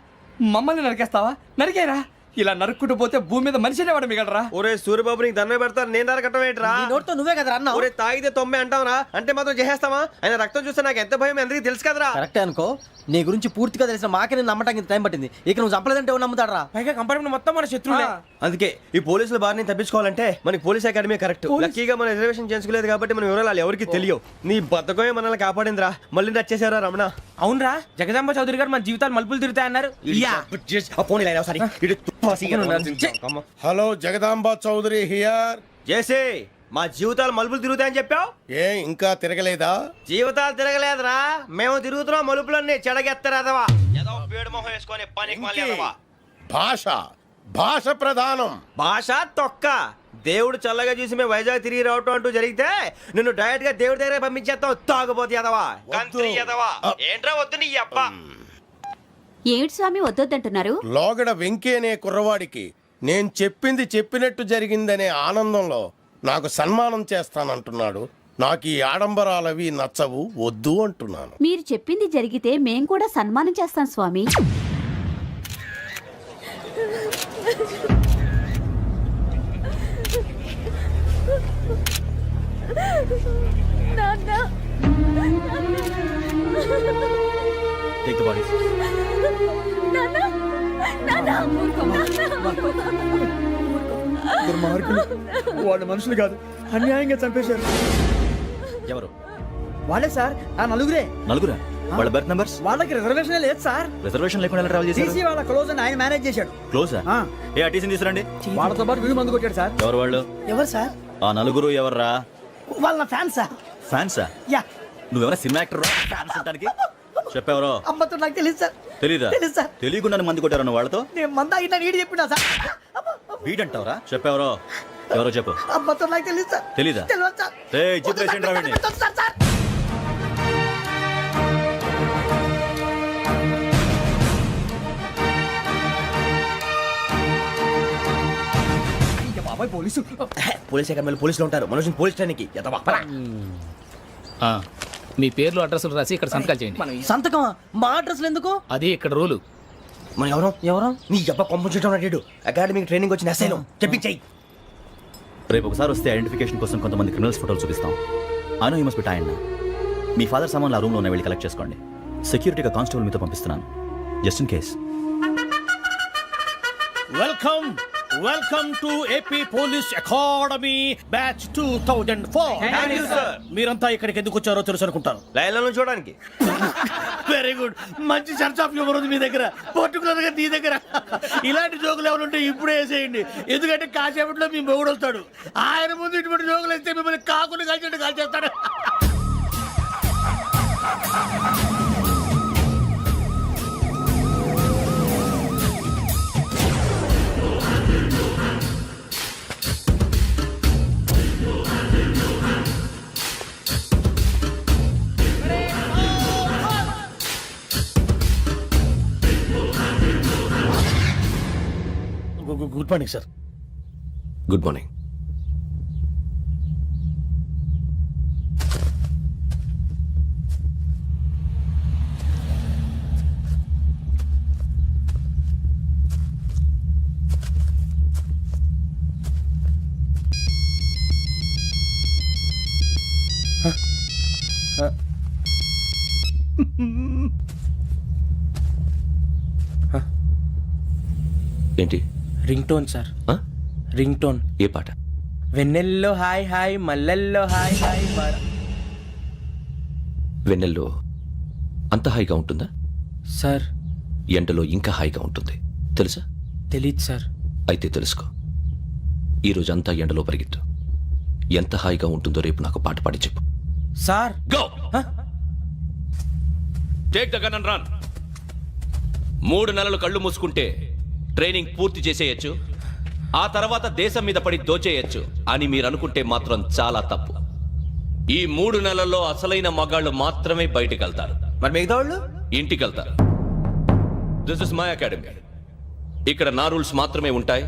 Speaker 7: మమ్మల్ని నరికేస్తావా? నరికేరా. ఇలా నరుక్కుంటూ పోతే భూమి మీద మనిషినే వాడు మిగలరా.
Speaker 1: ఒరే సూర్యబాబు నీకు దండ పెడతారు, నేను నరకటం ఏంట్రా?
Speaker 2: నోటితో నువ్వే కదా అన్నా.
Speaker 1: ఒరే తాగితే తొమ్మే అంటావురా, అంటే మాత్రం చేసేస్తావా? ఆయన రక్తం చూస్తే నాకు ఎంత భయం అందరికీ తెలుసు కదరా.
Speaker 2: కరెక్టే అనుకో, నీ గురించి పూర్తిగా తెలిసిన మాకే నేను నమ్మటానికి ఇంత టైం పట్టింది. ఇక నువ్వు చంపలేదంటే ఎవరు నమ్ముతాడరా?
Speaker 7: పైగా కంపార్ట్మెంట్ మొత్తం మన శత్రువులే.
Speaker 1: అందుకే ఈ పోలీసుల బారిని తప్పించుకోవాలంటే మనకి పోలీస్ అకాడమీ కరెక్ట్. లక్కీగా మన రిజర్వేషన్ చేసుకోలేదు కాబట్టి మన వివరాలు ఎవరికి తెలియవు. నీ బద్దకమే మనల్ని కాపాడిందిరా. మళ్ళీ వచ్చేసారా రమణ?
Speaker 7: అవునరా, జగదాంబ చౌదరి గారు మన జీవితాలు మలుపులు తిరుగుతాయన్నారు.
Speaker 3: Hello Jagadamba Chowdary here.
Speaker 1: చేసే మా జీవితాలు మలుపులు తిరుగుతాయని చెప్పావు.
Speaker 3: ఏ ఇంకా తిరగలేదా?
Speaker 1: జీవితాలు తిరగలేదురా, మేము తిరుగుతున్నాం మలుపులన్నీ. చెడగెత్తరాదవా ఏదో పేడు మొహం వేసుకొని పనికి మళ్ళీ ఎదవా.
Speaker 3: భాష భాష ప్రధానం.
Speaker 1: భాష తొక్క. దేవుడు చల్లగా చూసి మేము వైజాగ్ తిరిగి రావటం అంటూ జరిగితే నిన్ను డైరెక్ట్ గా దేవుడి దగ్గర పంపించేస్తాం. తాగబోతు ఎదవా, కంత్రి ఎదవా. ఏంట్రా వద్దు నీ అబ్బా.
Speaker 6: ఏమిటి స్వామి వద్దొద్దంటున్నారు?
Speaker 3: లోగడ వెంకీ అనే కుర్రవాడికి నేను చెప్పింది చెప్పినట్టు జరిగిందనే ఆనందంలో నాకు సన్మానం చేస్తానంటున్నాడు. నాకు ఈ ఆడంబరాలవి నచ్చవు, వద్దు అంటున్నాను.
Speaker 6: మీరు చెప్పింది జరిగితే మేం కూడా సన్మానం చేస్తాం స్వామి.
Speaker 8: Take the bodies.
Speaker 12: దుర్మార్గులు, వాళ్ళు మనుషులు కాదు, అన్యాయంగా చంపేశారు.
Speaker 2: ఎవరు?
Speaker 12: వాళ్ళే సార్, ఆ నలుగురే.
Speaker 8: నలుగురా? వాళ్ళ బర్త్ నంబర్స్?
Speaker 12: వాళ్ళకి రిజర్వేషన్ లేదు సార్.
Speaker 8: రిజర్వేషన్ లేకుండా ఎలా ట్రావెల్ చేశారు?
Speaker 12: టీసీ వాళ్ళ క్లోజ్ అని ఆయన మేనేజ్ చేశాడు.
Speaker 8: క్లోజా? ఏ ఆ టీసీని తీసుకురండి.
Speaker 12: వాళ్ళతో పాటు వీడు మందు కొట్టాడు సార్.
Speaker 8: ఎవరు వాళ్ళు?
Speaker 4: ఎవరు సార్?
Speaker 8: ఆ నలుగురు ఎవర్రా?
Speaker 4: వాళ్ళ ఫ్యాన్ సార్.
Speaker 8: ఫ్యాన్సా?
Speaker 4: యా.
Speaker 8: నువ్వెవరా సినిమా యాక్టర్ ఫ్యాన్స్ అంటానికి? చెప్పెవరో?
Speaker 4: అమ్మతో నాకు తెలియదు సార్.
Speaker 8: తెలీదా?
Speaker 4: తెలీదు సార్.
Speaker 8: తెలియకుండా మంది కొట్టారన్న వాళ్ళతో?
Speaker 4: నేను మంద అయినా నీడి చెప్పినా సార్.
Speaker 8: వీడంటావరా? చెప్పెవరో? ఎవరో చెప్పు.
Speaker 4: అమ్మతో నాకు తెలియదు సార్.
Speaker 8: తెలీదా?
Speaker 4: తెలియదు సార్.
Speaker 8: ఏయ్ చిత్రేషన్ రావండి.
Speaker 4: సార్ సార్
Speaker 1: పోలీసు పోలీస్ అకాడమీలో పోలీసులు ఉంటారు. మనుషులు పోలీస్ ట్రైనింగ్ ఎదవా.
Speaker 7: మీ పేర్లు అడ్రస్ రాసి ఇక్కడ సంతకాలు చేయండి.
Speaker 2: సంతకం మా అడ్రస్లు ఎందుకు?
Speaker 7: అది ఇక్కడ రూలు.
Speaker 1: మనం ఎవరు నీ అబ్బా పంపించడం అడిగాడు. అకాడమిక్ ట్రైనింగ్ వచ్చిన అసైలం చెప్పించాయి.
Speaker 8: రేపు ఒకసారి వస్తే ఐడెంటిఫికేషన్ కోసం కొంతమంది క్రిమినల్స్ ఫోటోలు చూపిస్తాం. I know you must be టైండ్. Me father సామాన్లు ఆ రూమ్లో ఉన్న వెళ్ళి కలెక్ట్ చేసుకోండి. సెక్యూరిటీగా కానిస్టేబుల్ మీతో పంపిస్తున్నాను, just in case.
Speaker 3: Welcome
Speaker 9: welcome to AP police academy batch 2004. మీరంతా ఇక్కడికి ఎందుకు వచ్చారో తెలుసు అనుకుంటాను.
Speaker 1: లైన్లో చూడడానికి.
Speaker 9: వెరీ గుడ్, మంచి సెన్స్ ఆఫ్ హ్యూమర్ ఉంది మీ దగ్గర, పర్టికులర్ గా నీ దగ్గర. ఇలాంటి జోకులు ఎవరు ఉంటే ఇప్పుడే వేసేయండి, ఎందుకంటే కాసేపట్లో మీ మొగుడు వస్తాడు. ఆయన ముందు ఇటువంటి జోకులు వేస్తే మిమ్మల్ని కాకుని కాల్చేట్టు కాల్చేస్తాడు. Good morning sir.
Speaker 10: Good morning. ఏంటి?
Speaker 7: రింగ్ టోన్ సార్,
Speaker 10: ఆ?
Speaker 7: Ring tone.
Speaker 10: ఏ పాట?
Speaker 7: వెన్నెల్లో హాయ్ హాయ్, మల్లెల్లో హాయ్ హాయ్.
Speaker 10: వెన్నెల్లో అంత హాయిగా ఉంటుందా?
Speaker 7: సార్
Speaker 10: ఎండలో ఇంకా హాయిగా ఉంటుంది తెలుసా?
Speaker 7: తెలీదు సార్.
Speaker 10: అయితే తెలుసుకో, ఈరోజు అంతా ఎండలో పరిగెత్తు. ఎంత హాయిగా ఉంటుందో రేపు నాకు పాట పాడి చెప్పు.
Speaker 7: Sir
Speaker 10: go take the gun and run. 3 నెలలు కళ్ళు మూసుకుంటే ట్రైనింగ్ పూర్తి చేసేయచ్చు, ఆ తర్వాత దేశం మీద పడి దోచేయచ్చు అని మీరు అనుకుంటే మాత్రం చాలా తప్పు. ఈ 3 నెలల్లో అసలైన మగాళ్ళు మాత్రమే బయటికి వెళ్తారు.
Speaker 1: మరి మిగతా వాళ్ళు
Speaker 10: ఇంటికి వెళ్తారు. This is my academy. ఇక్కడ నా రూల్స్ మాత్రమే ఉంటాయి,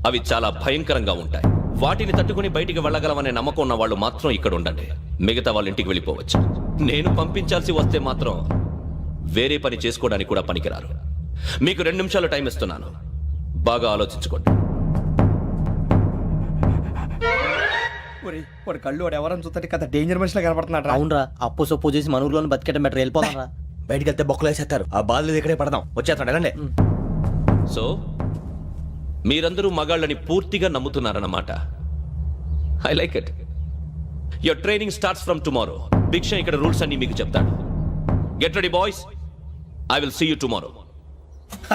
Speaker 10: అవి చాలా భయంకరంగా ఉంటాయి. వాటిని తట్టుకుని బయటికి వెళ్ళగలమనే నమ్మకం ఉన్న వాళ్ళు మాత్రం ఇక్కడ ఉండండి, మిగతా వాళ్ళు ఇంటికి వెళ్ళిపోవచ్చు. నేను పంపించాల్సి వస్తే మాత్రం వేరే పని చేసుకోవడానికి కూడా పనికిరారు. మీకు 2 నిమిషాలు టైం ఇస్తున్నాను, బాగా ఆలోచించుకోండి.
Speaker 7: వాడు కళ్ళు వాడు ఎవరని చూస్తే కదా డేంజర్ మనిషిలో కనపడుతున్నాడు.
Speaker 12: అవునరా, అప్పు సొప్పు చేసి మన ఊర్లో బతికేట బెటర్ వెళ్ళిపోతాం రా.
Speaker 1: బయటికి వెళ్తే బొక్కలు వేసేస్తారు, ఆ బాధలు ఇక్కడే పడదాం. వచ్చేస్తాడు వెళ్ళండి.
Speaker 10: సో మీరందరూ మగాళ్ళని పూర్తిగా నమ్ముతున్నారన్నమాట. I like it. Your training starts from tomorrow. Bhiksha ఇక్కడ రూల్స్ అన్ని మీకు చెప్తాడు. Get ready boys, I will see you tomorrow.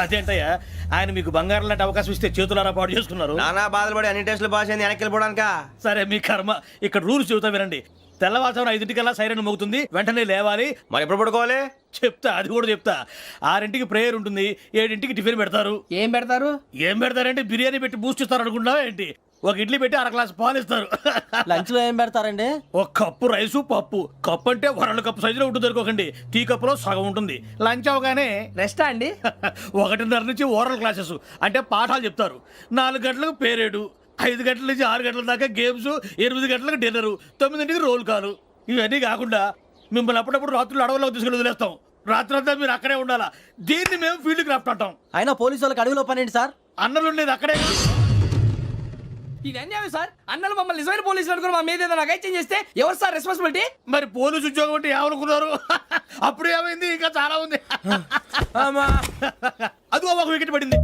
Speaker 9: అదేంటయ్యా, ఆయన మీకు బంగారం లాంటి అవకాశం ఇస్తే చేతులారా పాటు చేసుకున్నారు.
Speaker 1: నానా బాధలు పడి అన్ని టెస్టులు పాస్ అయింది, వెనక్కి వెళ్ళిపోవడానికా?
Speaker 9: సరే మీ కర్మ. ఇక్కడ రూల్స్ చెబుతా వినండి. తెల్లవారుజామున 5 సైరన్ మోగుతుంది, వెంటనే లేవాలి.
Speaker 1: మరి ఎప్పుడు పడుకోవాలి?
Speaker 9: చెప్తా, అది కూడా చెప్తా. 6 ప్రేయర్ ఉంటుంది, 7 టిఫిన్ పెడతారు.
Speaker 7: ఏం పెడతారు?
Speaker 9: ఏం పెడతారంటే బిర్యానీ పెట్టి బూస్ట్ ఇస్తారు అనుకుంటున్నావా ఏంటి? ఒక ఇడ్లీ పెట్టి 1 గ్లాస్ పాలు ఇస్తారు.
Speaker 12: లంచ్ లో ఏం పెడతారండి?
Speaker 9: ఒక కప్పు రైసు పప్పు. కప్పు అంటే 1 కప్పు సైజులో ఉంటుంది అనుకోకండి, టీ కప్పులో సగం ఉంటుంది. లంచ్ అవగానే
Speaker 7: రెస్టా అండి?
Speaker 9: 1:30 నుంచి ఓరల్ క్లాసెస్ అంటే పాఠాలు చెప్తారు. 4 గంటలకు పేరేడు, 5 గంటల నుంచి 6 గంటల దాకా గేమ్స్, 8 గంటలకు డిన్నర్, 9 రోల్ కాలు. ఇవన్నీ కాకుండా మిమ్మల్ని అప్పుడప్పుడు రాత్రులు అడవుల్లో తీసుకుని వదిలేస్తాం. రాత్రి అంతా మీరు అక్కడే ఉండాలా. దీన్ని మేము ఫీల్డ్ క్రాఫ్ట్ అంటాం.
Speaker 12: అయినా పోలీసు వాళ్ళకి అడవిలో పని ఏంటి సార్?
Speaker 9: అన్నలు ఉండేది అక్కడే.
Speaker 7: ఇది అన్యాయం సార్. అన్నలు మమ్మల్ని నిజమైన పోలీసులు అనుకుని మా మీద ఏదైనా నగైత్యం చేస్తే ఎవరు సార్ రెస్పాన్సిబిలిటీ?
Speaker 9: మరి పోలీసు ఉద్యోగం అంటే ఏమనుకున్నారు? అప్పుడు ఏమైంది, ఇంకా చాలా ఉంది. అది ఒక వికెట్ పడింది.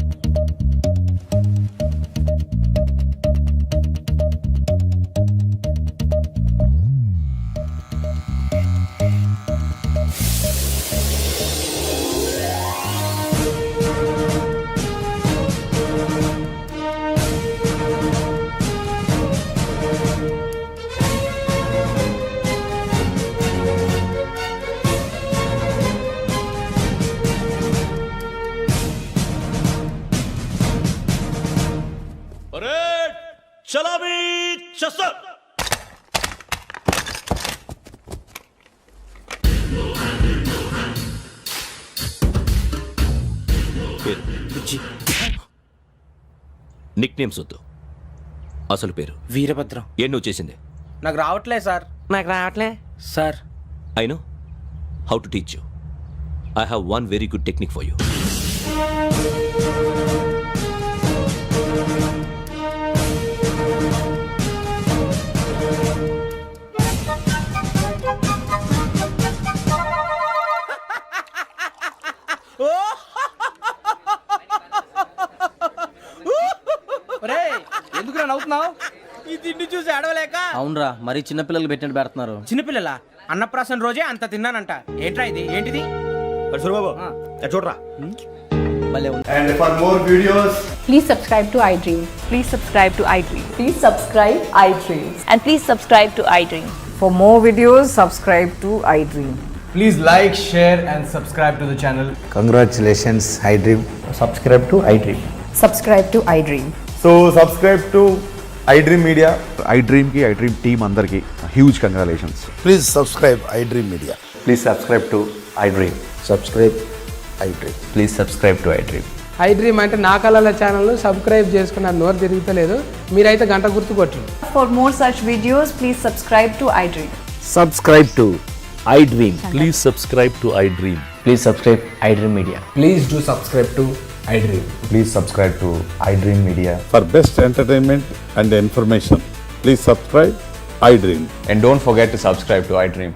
Speaker 10: చలాబీ చసర్. నిక్ నేమ్స్ వద్దు, అసలు పేరు.
Speaker 7: వీరభద్రం.
Speaker 10: ఏం నువ్వు చేసింది?
Speaker 7: నాకు రావట్లే సార్. నాకు రావట్లే sir.
Speaker 10: I know how to teach you. I have one very good technique for you.
Speaker 7: ఎందుకు నవ్వుతున్నావు?
Speaker 2: ఈ తిండి చూసి అడవలేక.
Speaker 1: అవునరా మరి చిన్నపిల్లలు పెట్టినట్టు పెడుతున్నారు.
Speaker 2: చిన్నపిల్లల అన్నప్రాసన రోజే అంత తిన్నానంట. ఏంట్రా ఇది? ఏంటిది?
Speaker 1: బాబు చూడరా.
Speaker 13: And for more videos,
Speaker 11: Please subscribe to iDream. Please subscribe to iDream. Please subscribe iDream. And please subscribe to iDream.
Speaker 4: For more videos, subscribe to iDream.
Speaker 13: please like, share and subscribe to the channel.
Speaker 12: Congratulations iDream.
Speaker 13: Subscribe to iDream.
Speaker 4: Subscribe to iDream.
Speaker 13: So subscribe to iDream Media. iDream ki iDream team andarki huge congratulations.
Speaker 3: Please subscribe iDream Media.
Speaker 13: Please subscribe to iDream.
Speaker 3: Subscribe iDream.
Speaker 13: Please subscribe to iDream.
Speaker 7: iDream అంటే నా కళల channel subscribe చేసుకున్న నోరు తిరుగుతలేదు. మీరైతే గంట గుర్తు కొట్టండి.
Speaker 4: For more such videos, please subscribe to iDream.
Speaker 12: Subscribe to iDream.
Speaker 8: Please subscribe to I dream.
Speaker 12: Please subscribe iDream Media.
Speaker 13: Please do subscribe to iDream. Please subscribe to iDream Media.
Speaker 3: For best entertainment and information, please subscribe iDream.
Speaker 13: And don't forget to subscribe to iDream.